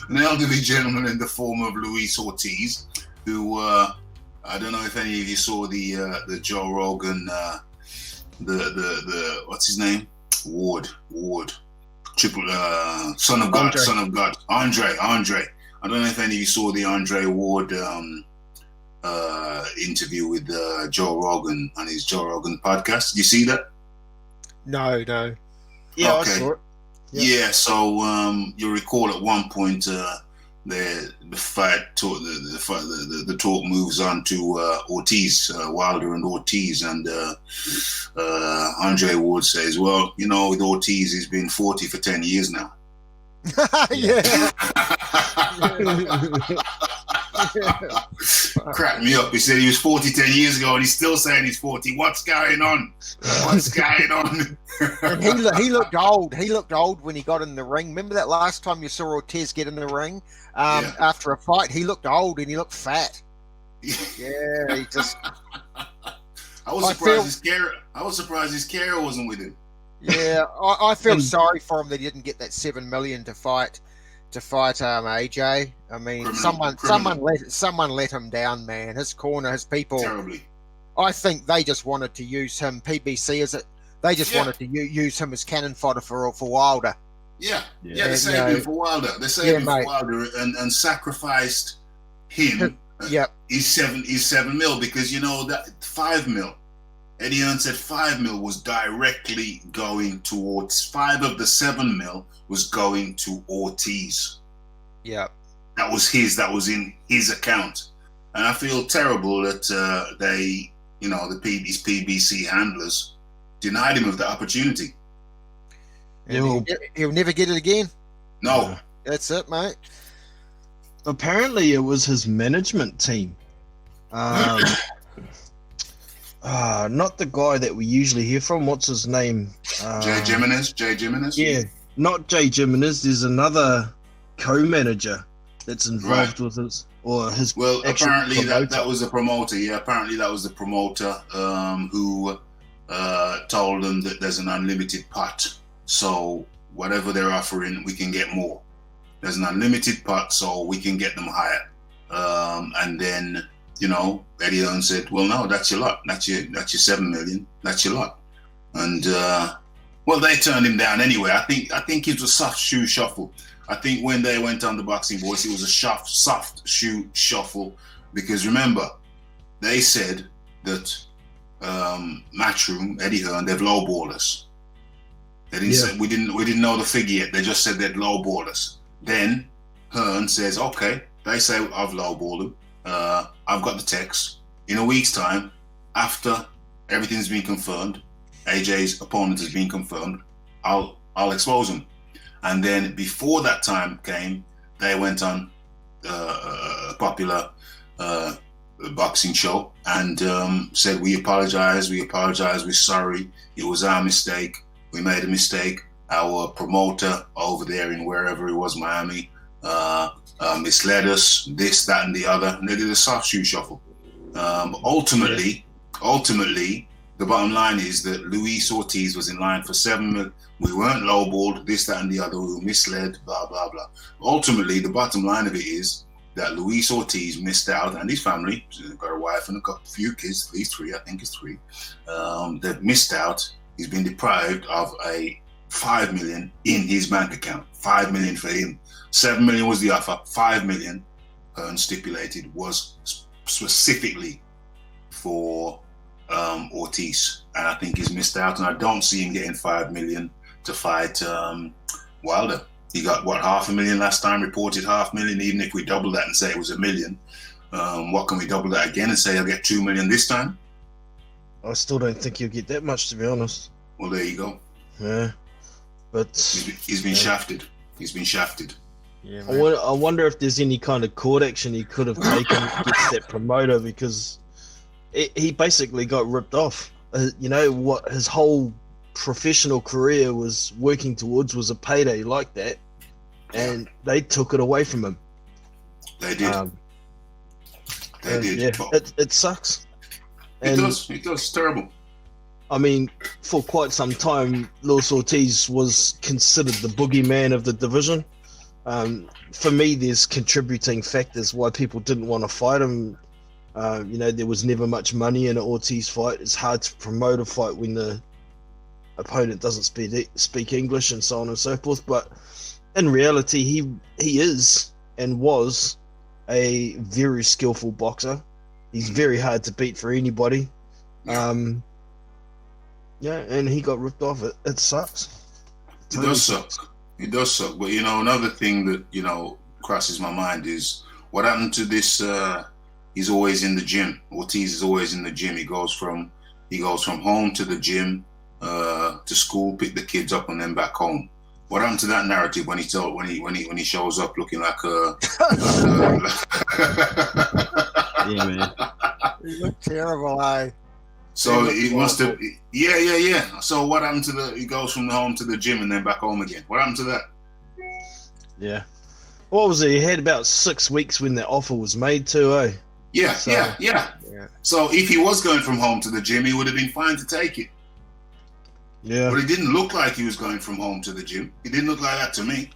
an elderly gentleman in the form of Luis Ortiz, who I don't know if any of you saw the Joe Rogan, the what's his name, Ward, son of God, Andre. I don't know if any of you saw the Andre Ward interview with Joe Rogan on his Joe Rogan podcast. Did you see that? No. Yeah, okay. I saw it. Yep. Yeah, so you recall at one point the talk moves on to Ortiz, Wilder and Ortiz, and Andre Ward says, well, with Ortiz, he's been 40 for 10 years now. Yeah. Cracked me up. He said he was 40 10 years ago and he's still saying he's 40. What's going on? And he looked old. He looked old when he got in the ring. Remember that last time you saw Ortiz get in the ring after a fight? He looked old and he looked fat. Yeah, he just. I was surprised his carer wasn't with him. Yeah, I feel sorry for him that he didn't get that $7 million to fight to fight AJ. I mean, Criminal. someone let him down, man. His corner, his people. Terribly. I think they just wanted to use him. PBC is it? They just wanted to use him as cannon fodder for Wilder. Yeah. They saved him for Wilder. They saved him for Wilder and sacrificed him. He's 7 mil because that 5 mil. Eddie Hearn said 5 mil was directly going towards 5 of the 7 mil was going to Ortiz. Yeah. That was in his account. And I feel terrible that they, these PBC handlers denied him of the opportunity. He'll never get it again. No. That's it, mate. Apparently it was his management team. Not the guy that we usually hear from. What's his name? Jay Jimenez? Yeah, not Jay Jimenez. There's another co-manager that's involved with his Well, apparently that was the promoter. Yeah, apparently that was the promoter who told them that there's an unlimited pot. So whatever they're offering, we can get more. There's an unlimited pot, so we can get them higher. And then Eddie Hearn said, well, no, that's your lot. That's your 7 million. That's your lot. And they turned him down anyway. I think it was a soft shoe shuffle. I think when they went on the Boxing Voice, it was a soft shoe shuffle because remember, they said that Matchroom, Eddie Hearn, they've lowballed us. They didn't say we didn't know the figure yet. They just said they'd lowballed us. Then Hearn says, okay, they say I've lowballed them. I've got the text. In a week's time, after everything's been confirmed, AJ's opponent has been confirmed, I'll expose him. And then before that time came, they went on a popular boxing show and said, we apologize, we're sorry, it was our mistake, we made a mistake. Our promoter over there in wherever it was, Miami, misled us, this, that, and the other, and they did a soft shoe shuffle. Ultimately, the bottom line is that Luis Ortiz was in line for 7 million. We weren't lowballed, this, that, and the other. We were misled, blah, blah, blah. Ultimately, the bottom line of it is that Luis Ortiz missed out, and his family, he's got a wife and a few kids, at least 3, I think it's 3. They've missed out. He's been deprived of a 5 million in his bank account. 5 million for him. 7 million was the offer. 5 million, stipulated, was specifically for Ortiz, and I think he's missed out. And I don't see him getting 5 million to fight Wilder. He got $500,000 last time. Reported $500,000. Even if we double that and say it was $1 million, what can we double that again and say he'll get 2 million this time? I still don't think he'll get that much, to be honest. Well, there you go. Yeah, but he's been shafted. He's been shafted. Yeah, I wonder if there's any kind of court action he could have taken against that promoter, because he basically got ripped off. What his whole professional career was working towards was a payday like that, and they took it away from him. They did. They did. Yeah, it sucks. It does. It's terrible. I mean, for quite some time, Luis Ortiz was considered the boogeyman of the division. For me, there's contributing factors why people didn't want to fight him. There was never much money in an Ortiz fight. It's hard to promote a fight when the opponent doesn't speak English and so on and so forth. But in reality, he is and was a very skillful boxer. He's very hard to beat for anybody. And he got ripped off. It sucks. It does suck. It does suck. But another thing that crosses my mind is what happened to this. He's always in the gym. Ortiz is always in the gym. He goes from home to the gym, to school, pick the kids up, and then back home. What happened to that narrative when he shows up looking like a? Yeah, man. He looked terrible, So he must have. Yeah. So what happened to he goes from the home to the gym and then back home again? What happened to that? Yeah. What was it? He had about 6 weeks when the offer was made too, Yeah. So if he was going from home to the gym, he would have been fine to take it. Yeah. But it didn't look like he was going from home to the gym. It didn't look like that to me.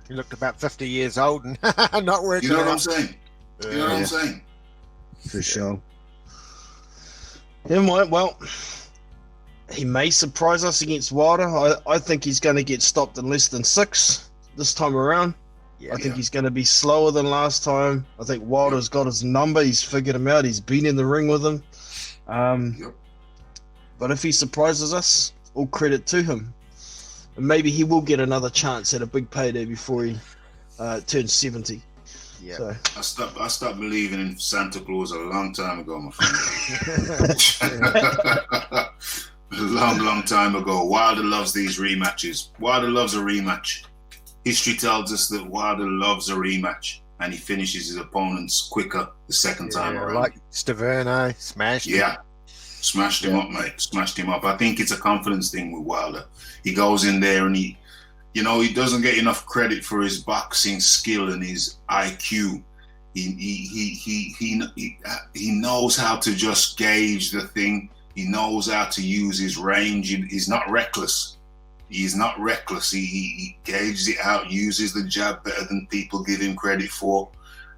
He looked about 50 years old and not working. You know what out. I'm saying? You know what I'm saying? For sure. Never mind. Well, he may surprise us against Wilder. I think he's going to get stopped in less than 6 this time around. Yeah. I think he's going to be slower than last time. I think Wilder's got his number. He's figured him out. He's been in the ring with him. But if he surprises us, all credit to him. And maybe he will get another chance at a big payday before he turns 70. Yeah. So. I stopped believing in Santa Claus a long time ago, my friend. A long time ago. Wilder loves these rematches. Wilder loves a rematch. History tells us that Wilder loves a rematch, and he finishes his opponents quicker the second time around. Like Staverne, smashed him. Yeah. Smashed him up, mate. Smashed him up. I think it's a confidence thing with Wilder. He goes in there and he doesn't get enough credit for his boxing skill and his IQ. He knows how to just gauge the thing. He knows how to use his range. He's not reckless. He's not reckless. He gauges it out, uses the jab better than people give him credit for.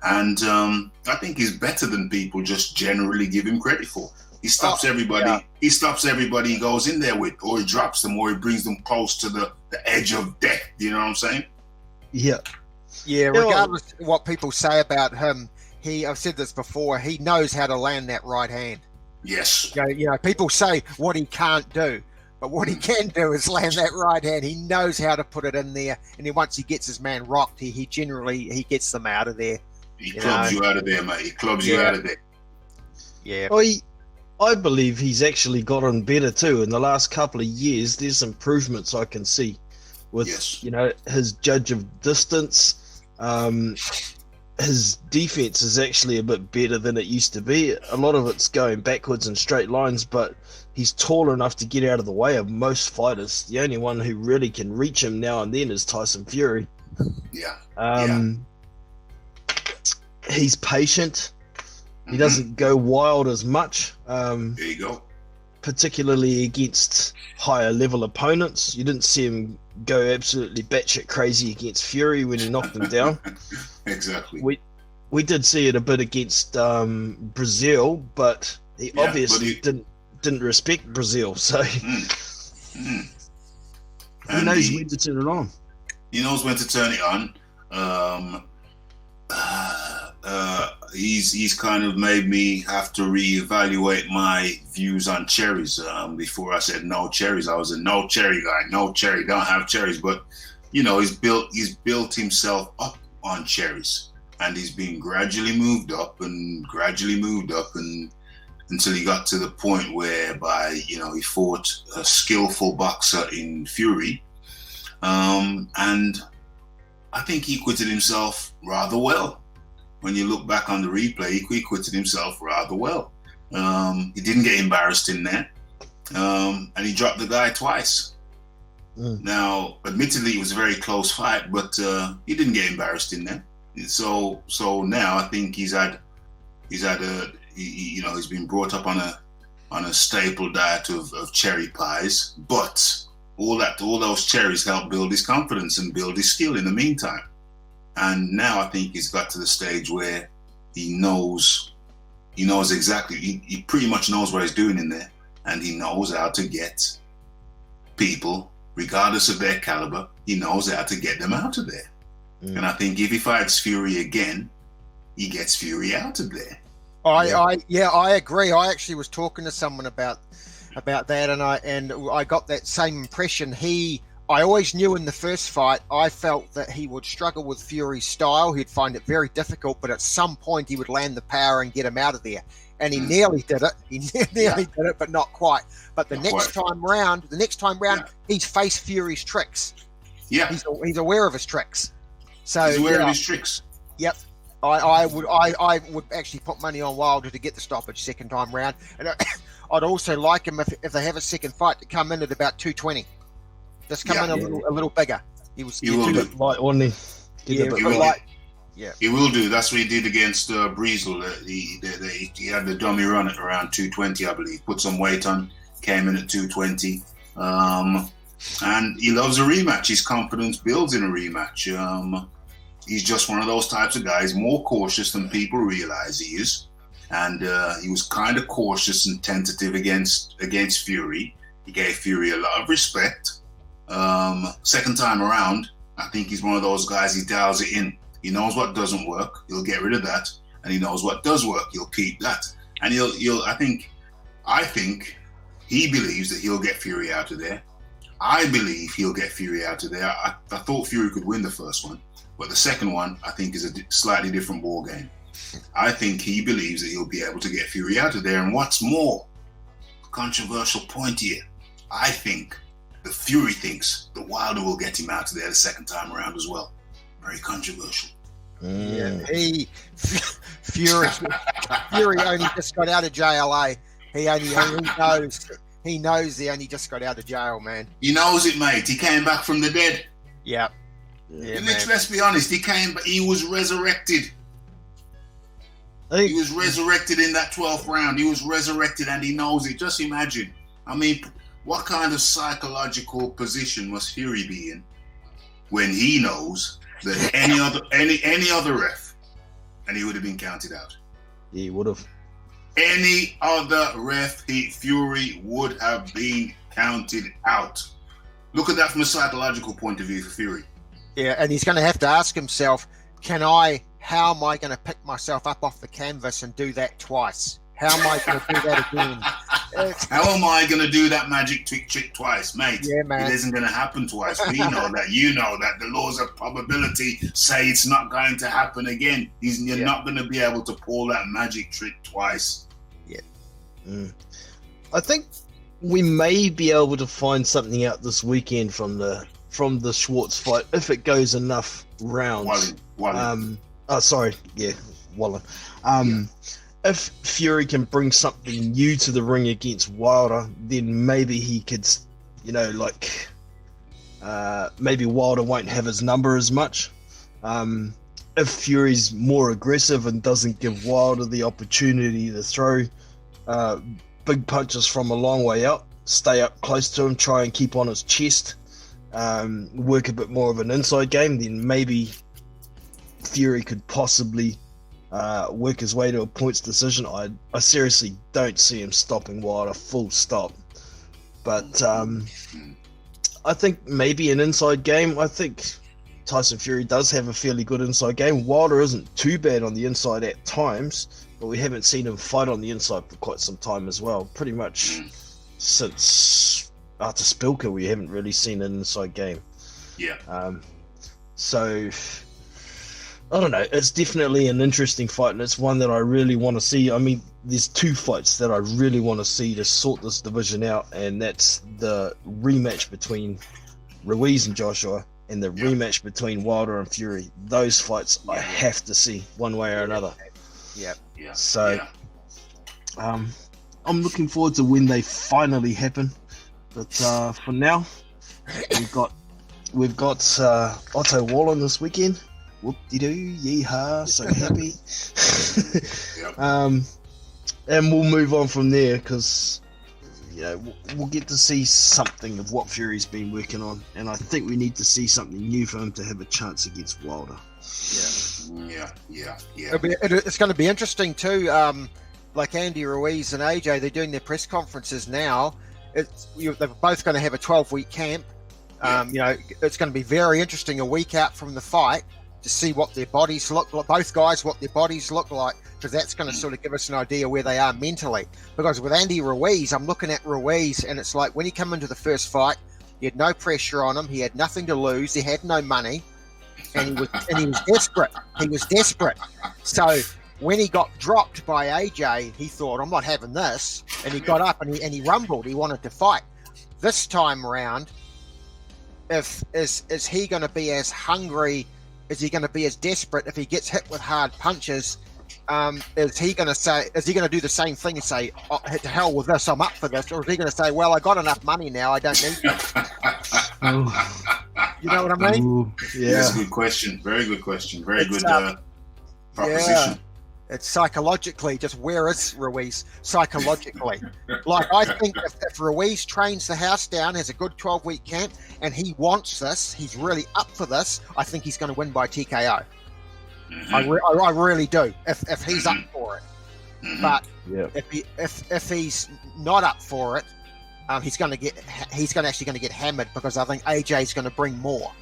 And I think he's better than people just generally give him credit for. He stops everybody. Yeah. He stops everybody he goes in there with, or he drops them, or he brings them close to the edge of death. You know what I'm saying? Yeah. Yeah, regardless of what people say about him, I've said this before, he knows how to land that right hand. Yes. You know, people say what he can't do, but what he can do is land that right hand. He knows how to put it in there, and then once he gets his man rocked, he generally gets them out of there. He clubs you out of there, mate. He clubs you out of there. Yeah. I believe he's actually gotten better too. In the last couple of years, there's improvements I can see with, his judge of distance. His defense is actually a bit better than it used to be. A lot of it's going backwards in straight lines, but he's tall enough to get out of the way of most fighters. The only one who really can reach him now and then is Tyson Fury. Yeah. He's patient. He doesn't go wild as much. There you go. Particularly against higher level opponents. You didn't see him go absolutely batshit crazy against Fury when he knocked him down. Exactly. We did see it a bit against Brazil, but he obviously didn't respect Brazil. So he knows when to turn it on. He knows when to turn it on. He's kind of made me have to reevaluate my views on cherries. Before I said no cherries, I was a no cherry guy. No cherry, don't have cherries. But he's built himself up on cherries, and he's been gradually moved up and until he got to the point whereby he fought a skillful boxer in Fury, and I think he acquitted himself rather well. When you look back on the replay, he acquitted himself rather well. He didn't get embarrassed in there. And he dropped the guy twice. Now, admittedly, it was a very close fight, but he didn't get embarrassed in there. So now I think he's been brought up on a staple diet of cherry pies, but all those cherries help build his confidence and build his skill in the meantime. And now I think he's got to the stage where he knows exactly, he pretty much knows what he's doing in there, and he knows how to get people, regardless of their caliber, he knows how to get them out of there. And I think if he fights Fury again, he gets Fury out of there. I agree. I actually was talking to someone about that, and I got that same impression. I always knew in the first fight, I felt that he would struggle with Fury's style. He'd find it very difficult, but at some point he would land the power and get him out of there. And he nearly did it. He nearly did it, but not quite. But the next time round, he's faced Fury's tricks. Yeah. He's aware of his tricks. So he's aware of his tricks. Yep. I would actually put money on Wilder to get the stoppage second time round. And I'd also like him if they have a second fight to come in at about 220. Just come in a little bigger. He will do. Light, wasn't he? He will do. That's what he did against Breezel. He had the dummy run at around 220, I believe. Put some weight on, came in at 220, And he loves a rematch. His confidence builds in a rematch. He's just one of those types of guys, more cautious than people realize he is. And he was kind of cautious and tentative against Fury. He gave Fury a lot of respect. Second time around, I think he's one of those guys, he dials it in. He knows what doesn't work, he'll get rid of that. And he knows what does work, he'll keep that. And I think he believes that he'll get Fury out of there. I believe he'll get Fury out of there. I thought Fury could win the first one, but the second one, I think, is a slightly different ball game. I think he believes that he'll be able to get Fury out of there. And what's more, controversial point here, I think the Fury thinks the Wilder will get him out of there the second time around as well. Very controversial. Yeah, Fury only just got out of jail, eh? He knows he only just got out of jail, man. He knows it, mate. He came back from the dead. Yeah. Let's be honest. He was resurrected. He was resurrected in that 12th round. He was resurrected, and he knows it. Just imagine. I mean, what kind of psychological position must Fury be in when he knows that any other ref, and he would have been counted out. He would have. Any other ref, Fury would have been counted out. Look at that from a psychological point of view for Fury. Yeah, and he's going to have to ask himself, how am I going to pick myself up off the canvas and do that twice? How am I going to do that again? How am I going to do that magic trick twice, mate? Yeah, man. It isn't going to happen twice. We know that. You know that. The laws of probability say it's not going to happen again. You're not going to be able to pull that magic trick twice. Yeah. I think we may be able to find something out this weekend from the Schwartz fight if it goes enough rounds. Wallen. Wallen. If Fury can bring something new to the ring against Wilder, then maybe he could, maybe Wilder won't have his number as much. If Fury's more aggressive and doesn't give Wilder the opportunity to throw big punches from a long way out, stay up close to him, try and keep on his chest, work a bit more of an inside game, then maybe Fury could possibly work his way to a points decision. I seriously don't see him stopping Wilder, full stop. But I think maybe an inside game. I think Tyson Fury does have a fairly good inside game. Wilder isn't too bad on the inside at times, but we haven't seen him fight on the inside for quite some time as well. Pretty much since after Spilker, we haven't really seen an inside game. Yeah. So I don't know. It's definitely an interesting fight, and it's one that I really want to see. I mean, there's two fights that I really want to see to sort this division out, and that's the rematch between Ruiz and Joshua and the rematch between Wilder and Fury. Those fights I have to see one way or another. Yeah. So, I'm looking forward to when they finally happen. But for now, we've got Otto Wallen this weekend. Whoop-de-doo, yeehaw, so happy. And we'll move on from there because, we'll get to see something of what Fury's been working on. And I think we need to see something new for him to have a chance against Wilder. Yeah. It's going to be interesting too. Like Andy Ruiz and AJ, they're doing their press conferences now. They're both going to have a 12-week camp. It's going to be very interesting a week out from the fight to see what their bodies look like, both guys, what their bodies look like, because that's going to sort of give us an idea where they are mentally. Because with Andy Ruiz, I'm looking at Ruiz, and it's like when he came into the first fight, he had no pressure on him, he had nothing to lose, he had no money, and he was desperate. He was desperate. So when he got dropped by AJ, he thought, I'm not having this, and he got up and he rumbled. He wanted to fight. This time around, is he going to be as hungry? Is he going to be as desperate if he gets hit with hard punches? Is he going to do the same thing and say, oh, to hell with this, I'm up for this? Or is he going to say, well, I got enough money now, I don't need this? You know what I mean? Yeah. That's a good question. Very good question. Very good proposition. It's psychologically, just where is Ruiz psychologically? Like, I think if Ruiz trains the house down, has a good 12-week camp, and he wants this, he's really up for this, I think he's going to win by TKO. I really do, if he's up for it. But if he's not up for it, he's going to actually get hammered, because I think AJ's going to bring more.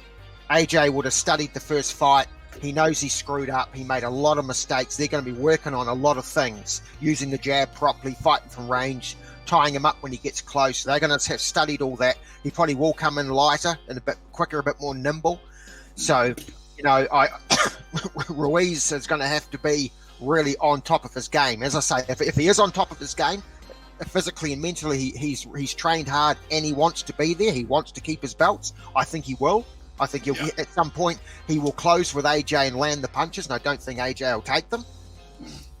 AJ would have studied the first fight. He knows he screwed up. He made a lot of mistakes. They're going to be working on a lot of things, using the jab properly, fighting from range, tying him up when he gets close. They're going to have studied all that. He probably will come in lighter and a bit quicker, a bit more nimble. So, Ruiz is going to have to be really on top of his game. As I say, if he is on top of his game, physically and mentally, he's trained hard and he wants to be there. He wants to keep his belts. I think he will. I think at some point he will close with AJ and land the punches, and I don't think AJ will take them.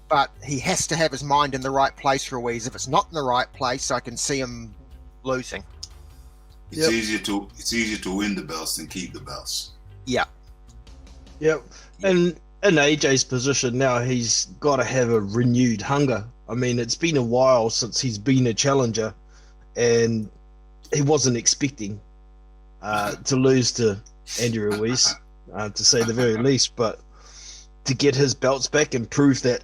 But he has to have his mind in the right place, Ruiz. If it's not in the right place, I can see him losing. It's easier to win the belts than keep the belts. Yeah. Yep. And in AJ's position now, he's got to have a renewed hunger. I mean, it's been a while since he's been a challenger, and he wasn't expecting to lose to Andy Ruiz, to say the very least, but to get his belts back and prove that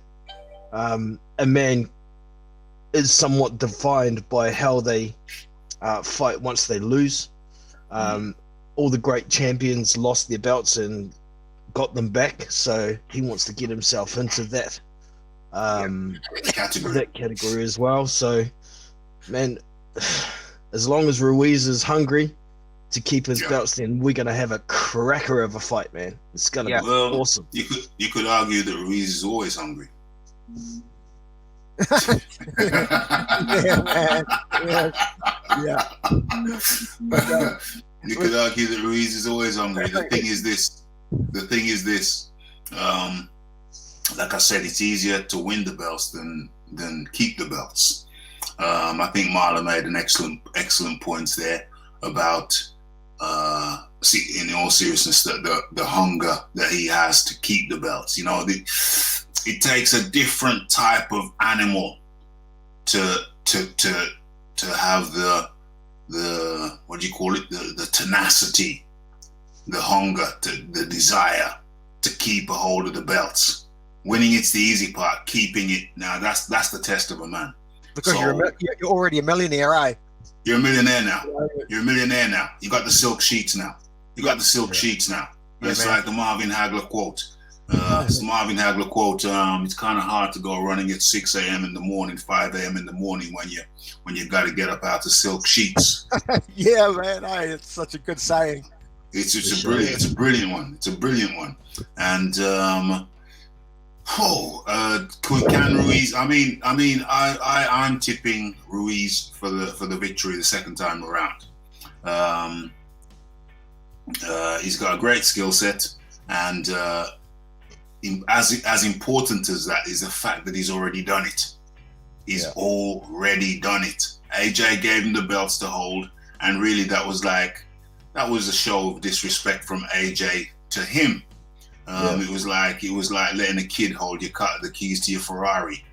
a man is somewhat defined by how they fight once they lose. All the great champions lost their belts and got them back, so he wants to get himself into that category as well. So, man, as long as Ruiz is hungry to keep his belts, then we're gonna have a cracker of a fight, man. It's gonna be awesome. You could argue that Ruiz is always hungry. Yeah, man. Yeah. But, you could argue that Ruiz is always hungry. The thing is this. Like I said, it's easier to win the belts than keep the belts. I think Marla made an excellent points there about in all seriousness, the hunger that he has to keep the belts. It takes a different type of animal to have the what do you call it, the tenacity, the hunger, the desire to keep a hold of the belts. Winning it's the easy part. Keeping it, now that's the test of a man. Because you're already a millionaire, eh? You're a millionaire now. You're a millionaire now. You got the silk sheets now. It's like the Marvin Hagler quote. It's the Marvin Hagler quote. It's kind of hard to go running at 6 a.m. in the morning, 5 a.m. in the morning when you got to get up out of silk sheets. Yeah, man. Hey, it's such a good saying. It's a brilliant one. And can Ruiz? I'm tipping Ruiz for the victory the second time around. He's got a great skill set, and as important as that is the fact that he's already done it. Already done it. AJ gave him the belts to hold, and really that was a show of disrespect from AJ to him. It was like letting a kid hold the keys to your Ferrari.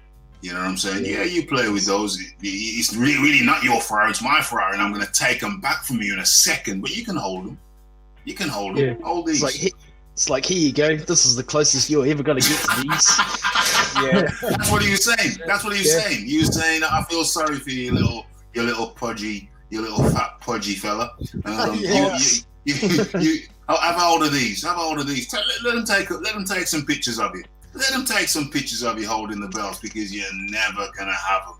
You know what I'm saying? Yeah, you play with those. It's really not your Ferrari. It's my Ferrari, and I'm going to take them back from you in a second. But you can hold them. Yeah. Hold these. It's like, here you go. This is the closest you're ever going to get to these. Yeah, that's what he was saying. He was saying, I feel sorry for you, your little fat pudgy fella. Have a hold of these. Let them take some pictures of you. Let them take some pictures of you holding the belts, because you're never gonna have them.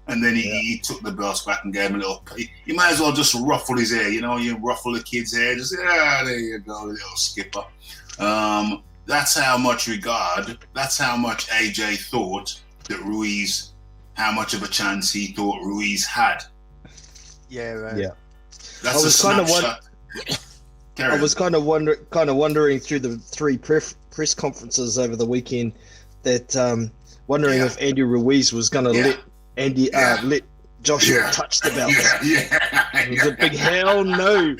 And then he took the belts back and gave him a little. You might as well just ruffle his hair. You ruffle the kid's hair. Just there you go, little skipper. That's how much regard. That's how much AJ thought that Ruiz. How much of a chance he thought Ruiz had. Yeah, man. Yeah. That's a snapshot. I was kind of wondering through the three press conferences over the weekend that wondering if Andy Ruiz was going to let Joshua touch the belt. Yeah. It was a big hell no.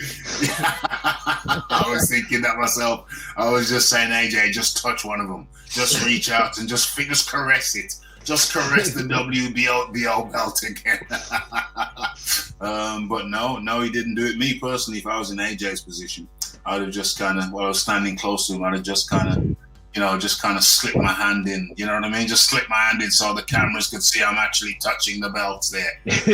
I was thinking that myself. I was just saying, AJ, just touch one of them. Just reach out and just caress it. Just caress the WBO belt again. But no, he didn't do it. Me personally, if I was in AJ's position, I'd have just kind of, while I was standing close to him, I'd have just kind of, slipped my hand in. You know what I mean? Just slip my hand in so the cameras could see I'm actually touching the belts there. It's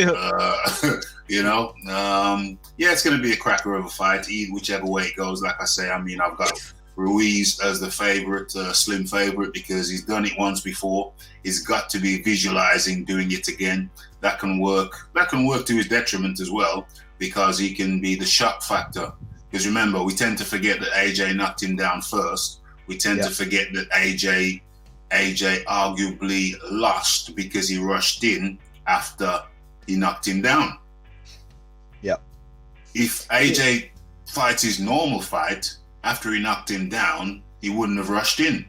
going to be a cracker of a fight, whichever way it goes. Like I say, I mean, I've got Ruiz as the favorite, slim favorite, because he's done it once before. He's got to be visualizing doing it again. That can work to his detriment as well, because he can be the shock factor. Because remember, we tend to forget that AJ knocked him down first. We tend to forget that AJ arguably lost because he rushed in after he knocked him down. Yep. If AJ fights his normal fight after he knocked him down, he wouldn't have rushed in,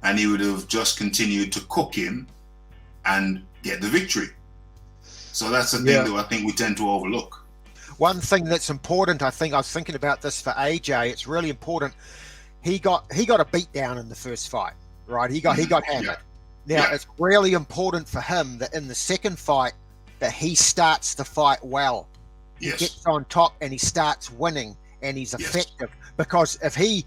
and he would have just continued to cook him and get the victory. So that's the thing that I think we tend to overlook. One thing that's important, I was thinking about this for AJ. It's really important. He got a beat down in the first fight, right? He got hammered. Now it's really important for him that in the second fight that he starts the fight well. He gets on top and he starts winning and he's effective. Because if he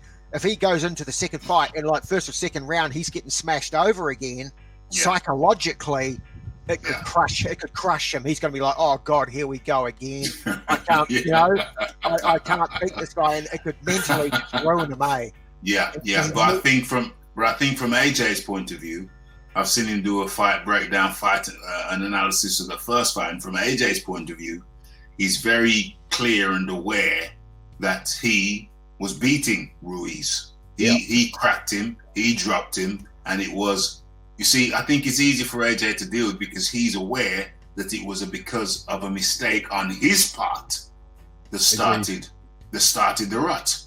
goes into the second fight and like first or second round he's getting smashed over again, psychologically it could crush him. He's going to be like, oh God, here we go again. I can't, I can't beat this guy, and it could mentally just ruin him, eh? But I think from AJ's point of view, I've seen him do a fight breakdown, an analysis of the first fight, and from AJ's point of view, he's very clear and aware that he was beating Ruiz. He cracked him, he dropped him, and it was. You see, I think it's easy for AJ to deal with because he's aware that it was because of a mistake on his part that started the rut.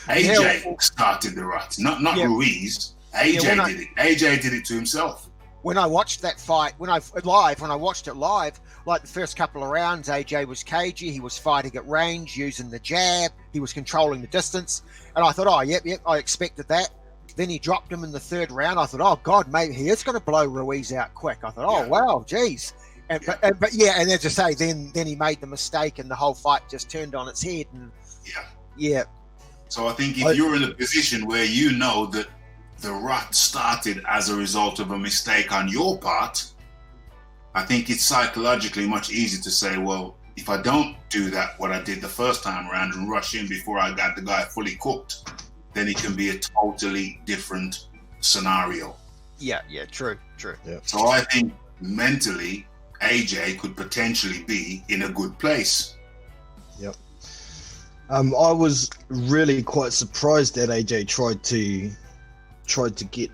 AJ started the rut, not Ruiz. AJ did it. AJ did it to himself. When I watched that fight, when I watched it live, like the first couple of rounds, AJ was cagey. He was fighting at range, using the jab. He was controlling the distance. And I thought, I expected that. Then he dropped him in the third round. I thought, oh God, maybe he is going to blow Ruiz out quick. I thought, wow, geez. And as I say, then he made the mistake, and the whole fight just turned on its head. And So I think if you're in a position where you know that the rut started as a result of a mistake on your part, I think it's psychologically much easier to say, well, if I don't do that, what I did the first time around, and rush in before I got the guy fully cooked, then it can be a totally different scenario. True. Yeah. So I think mentally, AJ could potentially be in a good place. Yep. I was really quite surprised that AJ tried to get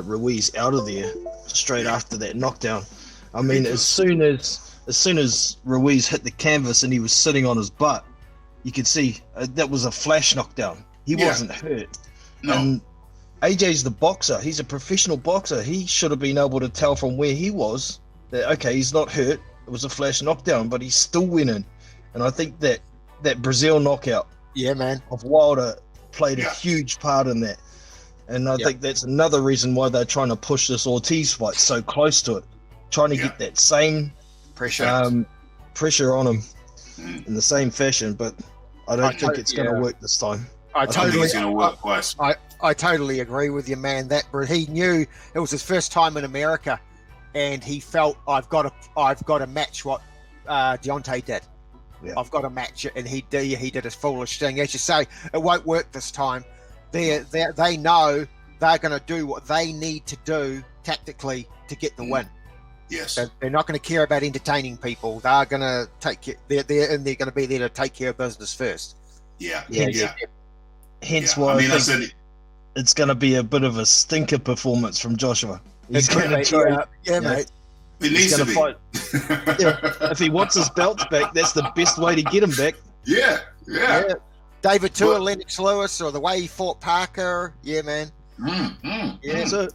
Ruiz out of there straight after that knockdown. I mean, as soon as Ruiz hit the canvas and he was sitting on his butt, you could see that was a flash knockdown. He wasn't hurt. No. And AJ's the boxer. He's a professional boxer. He should have been able to tell from where he was that, okay, he's not hurt. It was a flash knockdown, but he's still winning. And I think that Brazil knockout of Wilder played a huge part in that. And I think that's another reason why they're trying to push this Ortiz fight so close to it, trying to get that same pressure on him in the same fashion. But I don't think it's going to work this time. I think it's going to work twice. I totally agree with you, man. He knew it was his first time in America, and he felt I've got to match what Deontay did. Yeah. I've got to match it, and he did his foolish thing. As you say, it won't work this time. They know they're going to do what they need to do tactically to get the win. Yes, they're not going to care about entertaining people. They're going to take care. They're going to be there to take care of business first. Hence why I think it's going to be a bit of a stinker performance from Joshua. He's going to try. Mate. It needs to be. Fight. If he wants his belts back, that's the best way to get him back. Yeah. David Tua, Lennox Lewis, or the way he fought Parker. Yeah, man. That's it.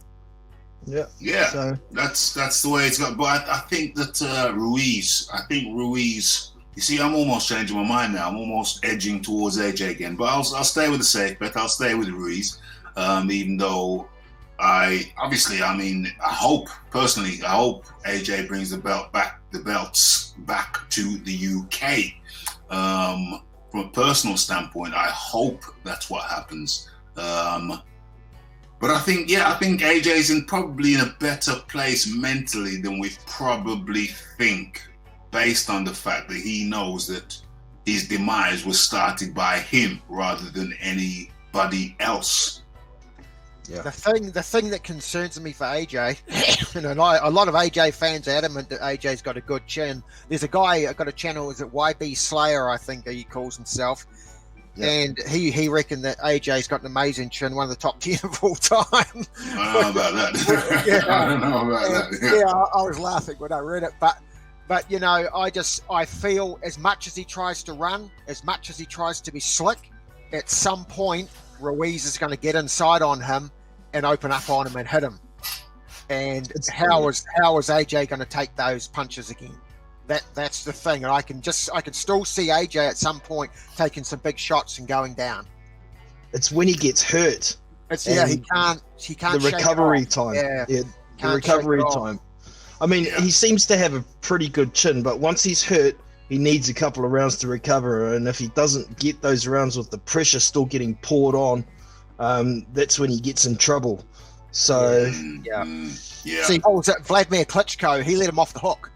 Yeah. So that's the way it's got. But I think that Ruiz You see, I'm almost changing my mind now. I'm almost edging towards AJ again, but I'll stay with the safe bet. I'll stay with Ruiz, even though I hope personally, I hope AJ brings the belts back to the UK. From a personal standpoint, I hope that's what happens. But I think AJ's probably in a better place mentally than we probably think, based on the fact that he knows that his demise was started by him rather than anybody else. Yeah. The thing that concerns me for AJ, a lot of AJ fans are adamant that AJ's got a good chin. There's a guy got a channel, is it YB Slayer, I think he calls himself. Yeah. And he reckoned that AJ's got an amazing chin, one of the top 10 of all time. I don't know about that. I don't know about that. Yeah, I was laughing when I read it, but I feel as much as he tries to run, as much as he tries to be slick, at some point Ruiz is going to get inside on him and open up on him and hit him. And how is AJ going to take those punches again? That's the thing, and I can still see AJ at some point taking some big shots and going down. It's when he gets hurt. He can't. The recovery time. Yeah, the recovery time. I mean, he seems to have a pretty good chin, but once he's hurt, he needs a couple of rounds to recover. And if he doesn't get those rounds with the pressure still getting poured on, that's when he gets in trouble. So, See, what was it? Vladimir Klitschko, he let him off the hook.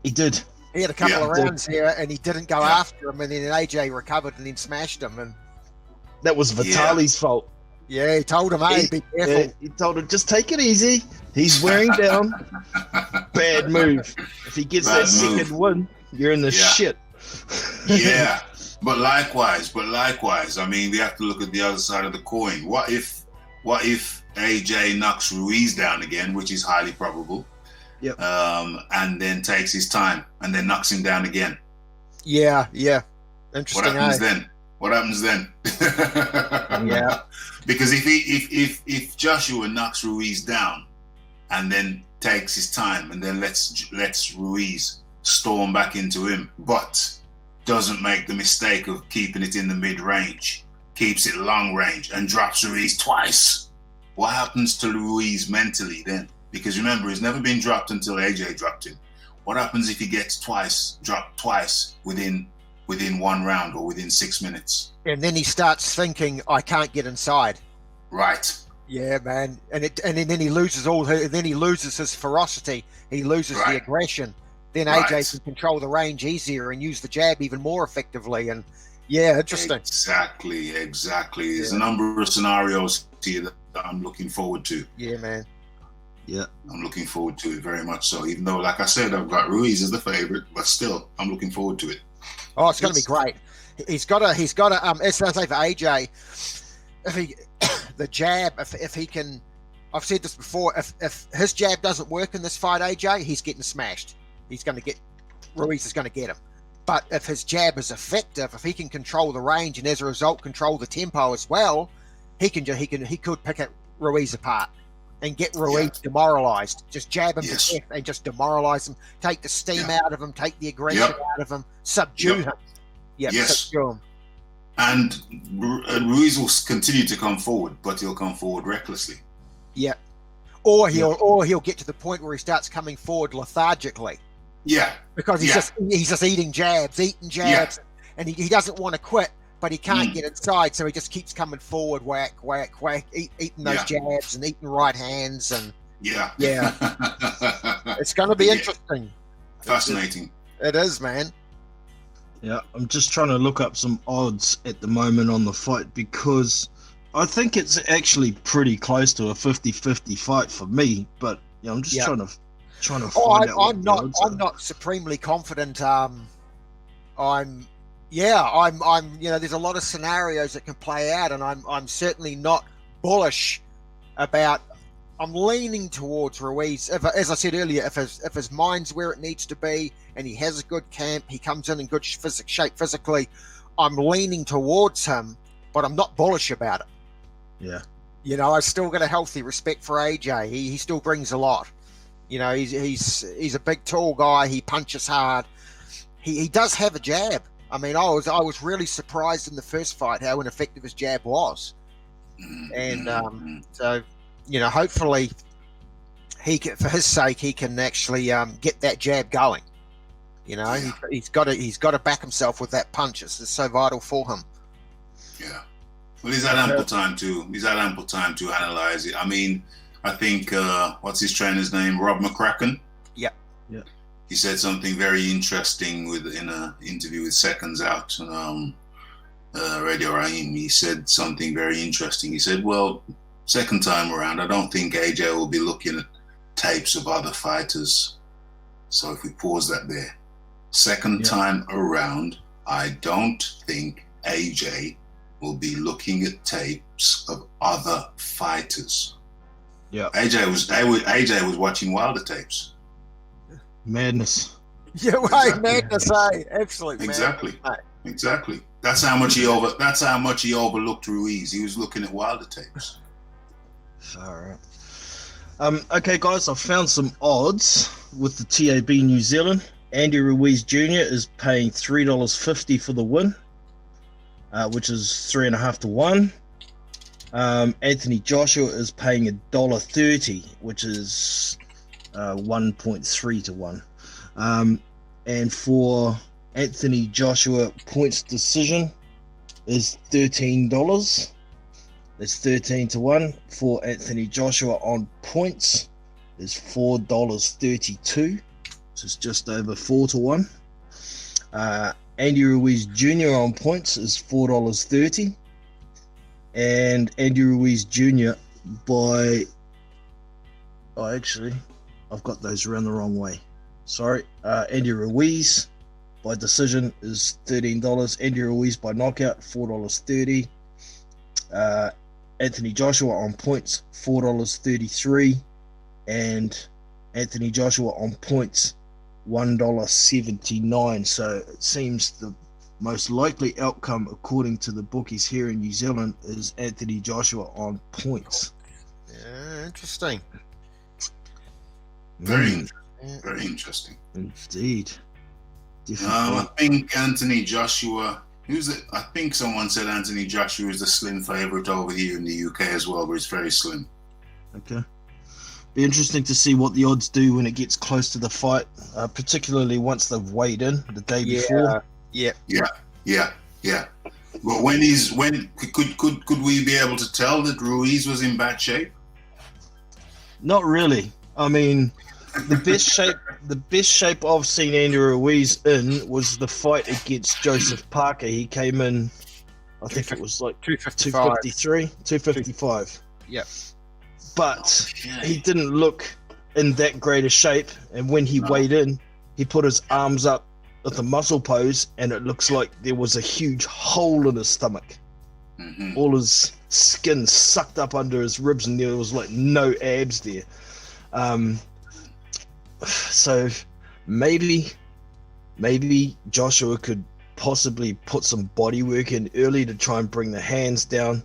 He did. He had a couple of rounds here, and he didn't go after him, and then AJ recovered and then smashed him. And that was Vitali's fault. Yeah, he told him, hey, be careful. Yeah, he told him, just take it easy. He's wearing down. Bad move. If he gets second win, you're in the shit. Yeah, but likewise, I mean, we have to look at the other side of the coin. What if AJ knocks Ruiz down again, which is highly probable? Yep. And then takes his time and then knocks him down again. Yeah. Interesting. What happens then? Yeah. Because if Joshua knocks Ruiz down and then takes his time and then lets Ruiz storm back into him, but doesn't make the mistake of keeping it in the mid-range, keeps it long range and drops Ruiz twice, what happens to Ruiz mentally then? Because remember, he's never been dropped until AJ dropped him. What happens if he gets dropped twice within 1 round or within 6 minutes? And then he starts thinking, I can't get inside. Right. Yeah, man. And then he loses his ferocity. He loses the aggression. Then AJ can control the range easier and use the jab even more effectively. And interesting. Exactly. There's a number of scenarios here that I'm looking forward to. Yeah, man. Yeah, I'm looking forward to it very much so. Even though, like I said, I've got Ruiz as the favorite, but still, I'm looking forward to it. Oh, it's going to be great. He's got to. As I say for AJ, the jab, if he can, I've said this before. If his jab doesn't work in this fight, AJ, he's getting smashed. Ruiz is going to get him. But if his jab is effective, if he can control the range and as a result control the tempo as well, he could pick Ruiz apart and get Ruiz demoralized. Just jab him to death and just demoralize him. Take the steam out of him. Take the aggression out of him. Subdue him. Subdue him. And Ruiz will continue to come forward, but he'll come forward recklessly. Yeah. Or he'll get to the point where he starts coming forward lethargically. Yeah. Because he's just eating jabs, and he doesn't want to quit. But he can't get inside, so he just keeps coming forward, whack, eating those jabs and eating right hands, and it's going to be interesting. Fascinating. It is, man. Yeah, I'm just trying to look up some odds at the moment on the fight because I think it's actually pretty close to a 50-50 fight for me. But I'm just trying to find out. I'm not supremely confident. There's a lot of scenarios that can play out, and I'm certainly not bullish about. I'm leaning towards Ruiz. As I said earlier, if his mind's where it needs to be, and he has a good camp, he comes in good shape physically, I'm leaning towards him, but I'm not bullish about it. Yeah. I still got a healthy respect for AJ. He still brings a lot. He's a big, tall guy. He punches hard. he does have a jab. I mean, I was really surprised in the first fight how ineffective his jab was, and so hopefully he can, for his sake, he can actually get that jab going. He's got to back himself with that punch. It's so vital for him. Yeah. Well, he's had ample time to analyze it. I mean, I think what's his trainer's name? Rob McCracken. Yeah. He said something very interesting in an interview with Seconds Out Radio Raheem. He said something very interesting. He said, well, second time around, I don't think AJ will be looking at tapes of other fighters. So if we pause that there. Second time around, I don't think AJ will be looking at tapes of other fighters. Yeah. AJ was watching Wilder tapes. Madness. Yeah, right, madness, absolute Exactly. madness. Exactly. That's how much he overlooked Ruiz. He was looking at Wilder tapes. All right. Okay, guys, I've found some odds with the TAB New Zealand. Andy Ruiz Jr. is paying $3.50 for the win, which is 3.5 to 1. Anthony Joshua is paying $1.30, which is 1.3 to 1. And for Anthony Joshua points decision is $13. That's 13 to 1. For Anthony Joshua on points is $4.32. So it's just over 4 to 1. Andy Ruiz Jr. on points is $4.30. And Andy Ruiz Jr. by... Oh, actually, I've got those around the wrong way. Sorry. Andy Ruiz by decision is $13. Andy Ruiz by knockout, $4.30. Anthony Joshua on points, $4.33. And Anthony Joshua on points, $1.79. So it seems the most likely outcome, according to the bookies here in New Zealand, is Anthony Joshua on points. Yeah, interesting. Very interesting. Indeed. I think Anthony Joshua. Who's it? I think someone said Anthony Joshua is the slim favorite over here in the UK as well, but it's very slim. Okay. Be interesting to see what the odds do when it gets close to the fight, particularly once they've weighed in the day before. Yeah. But when could we be able to tell that Ruiz was in bad shape? Not really. I mean, the best shape I've seen Andy Ruiz in was the fight against Joseph Parker. He came in, I think it was like 253, 255. Yep. But he didn't look in that great a shape, and when he weighed in, he put his arms up at the muscle pose, and it looks like there was a huge hole in his stomach. Mm-hmm. All his skin sucked up under his ribs, and there was like no abs there. So maybe Joshua could possibly put some body work in early to try and bring the hands down.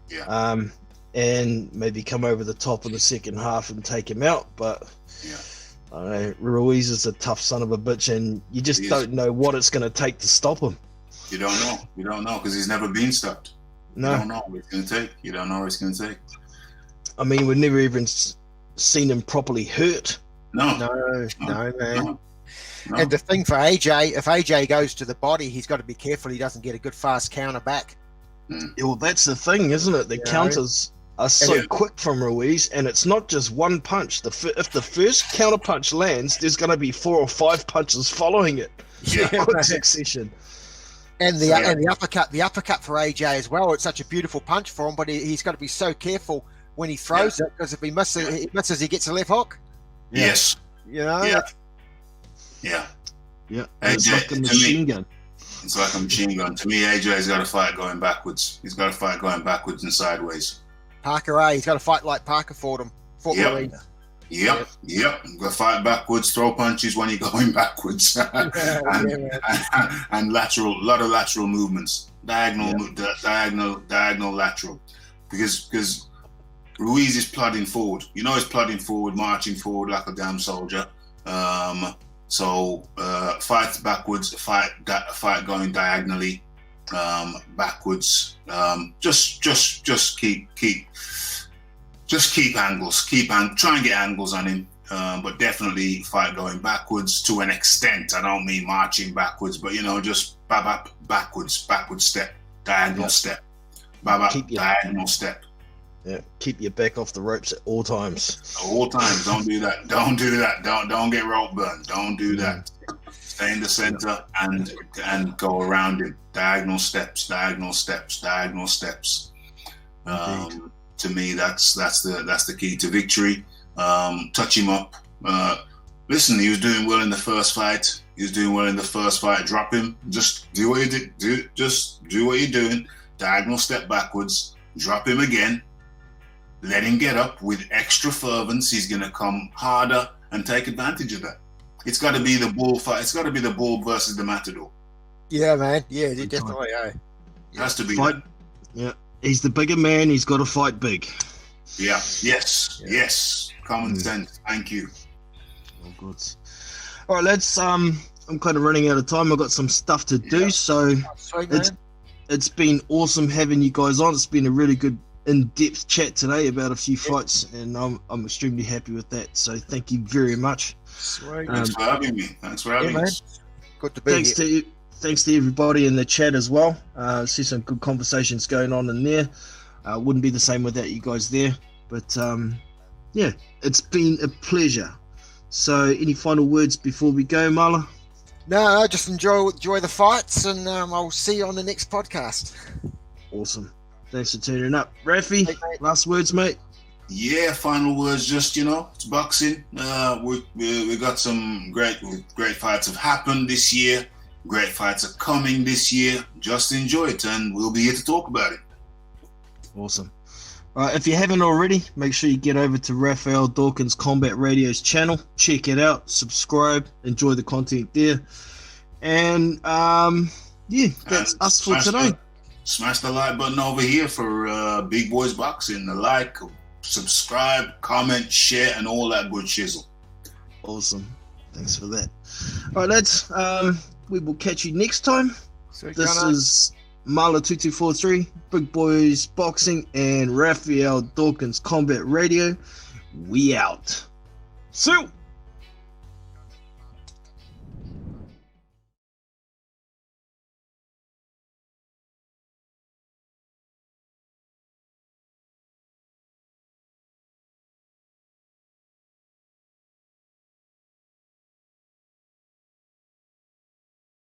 Yeah. And maybe come over the top in the second half and take him out. But I don't know, Ruiz is a tough son of a bitch, and you just don't know what it's going to take to stop him. You don't know. You don't know because he's never been stopped. No. You don't know what it's going to take. You don't know what it's going to take. I mean, we've never even seen him properly hurt. No, man. No. And the thing for AJ, if AJ goes to the body, he's got to be careful he doesn't get a good fast counter back. Yeah, well, that's the thing, isn't it? The counters are so quick from Ruiz, and it's not just one punch. If the first counter punch lands, there's going to be 4 or 5 punches following it. Quick succession. And the uppercut for AJ as well. It's such a beautiful punch for him, but he's got to be so careful when he throws it, because if he misses, he gets a left hook. Yes. Yeah. It's like a machine gun. It's like a machine gun. To me, AJ's got to fight going backwards. He's got to fight going backwards and sideways. Parker, he's got to fight like Parker fought him. Yep. Got to fight backwards, throw punches when you're going backwards, and a lot of lateral movements, diagonal, lateral, because Ruiz is plodding forward. You know, he's plodding forward, marching forward like a damn soldier. So fight backwards, fight going diagonally, backwards. Just keep angles, try and get angles on him. But definitely fight going backwards to an extent. I don't mean marching backwards, but just backward step, diagonal step, diagonal step. Yeah, keep your back off the ropes at all times. At all times, don't do that. Don't get rope burned. Don't do that. Stay in the center and go around him. Diagonal steps. To me, that's the key to victory. Touch him up. Listen, he was doing well in the first fight. Drop him. Just do what you do. Just do what you're doing. Diagonal step backwards. Drop him again. Let him get up with extra fervence. He's going to come harder and take advantage of that. It's got to be the bull fight. It's got to be the bull versus the matador. Yeah, man. Yeah, definitely. It has to be fight. that. Yeah, he's the bigger man. He's got to fight big. Yeah. Yes. Common sense. Thank you. Oh, good. All right, lads. I'm kind of running out of time. I've got some stuff to do. So it's been awesome having you guys on. It's been a really good in-depth chat today about a few fights, and I'm extremely happy with that. So thank you very much. Sweet. Thanks for having me. Good to be here. Thanks to everybody in the chat as well. See some good conversations going on in there. Wouldn't be the same without you guys there. But yeah, it's been a pleasure. So any final words before we go, Marla? No, just enjoy the fights, and I'll see you on the next podcast. Awesome. Thanks for tuning up. Rafi, last words, mate? Yeah, final words. Just it's boxing. We got some great fights have happened this year. Great fights are coming this year. Just enjoy it, and we'll be here to talk about it. Awesome. If you haven't already, make sure you get over to Raphael Dawkins Combat Radio's channel. Check it out. Subscribe. Enjoy the content there. And that's us for today. Smash the like button over here for Big Boys Boxing. The like, subscribe, comment, share, and all that good shizzle. Awesome. Thanks for that. All right, lads. We will catch you next time. This is Marla2243, Big Boys Boxing, and Raphael Dawkins Combat Radio. We out. See you.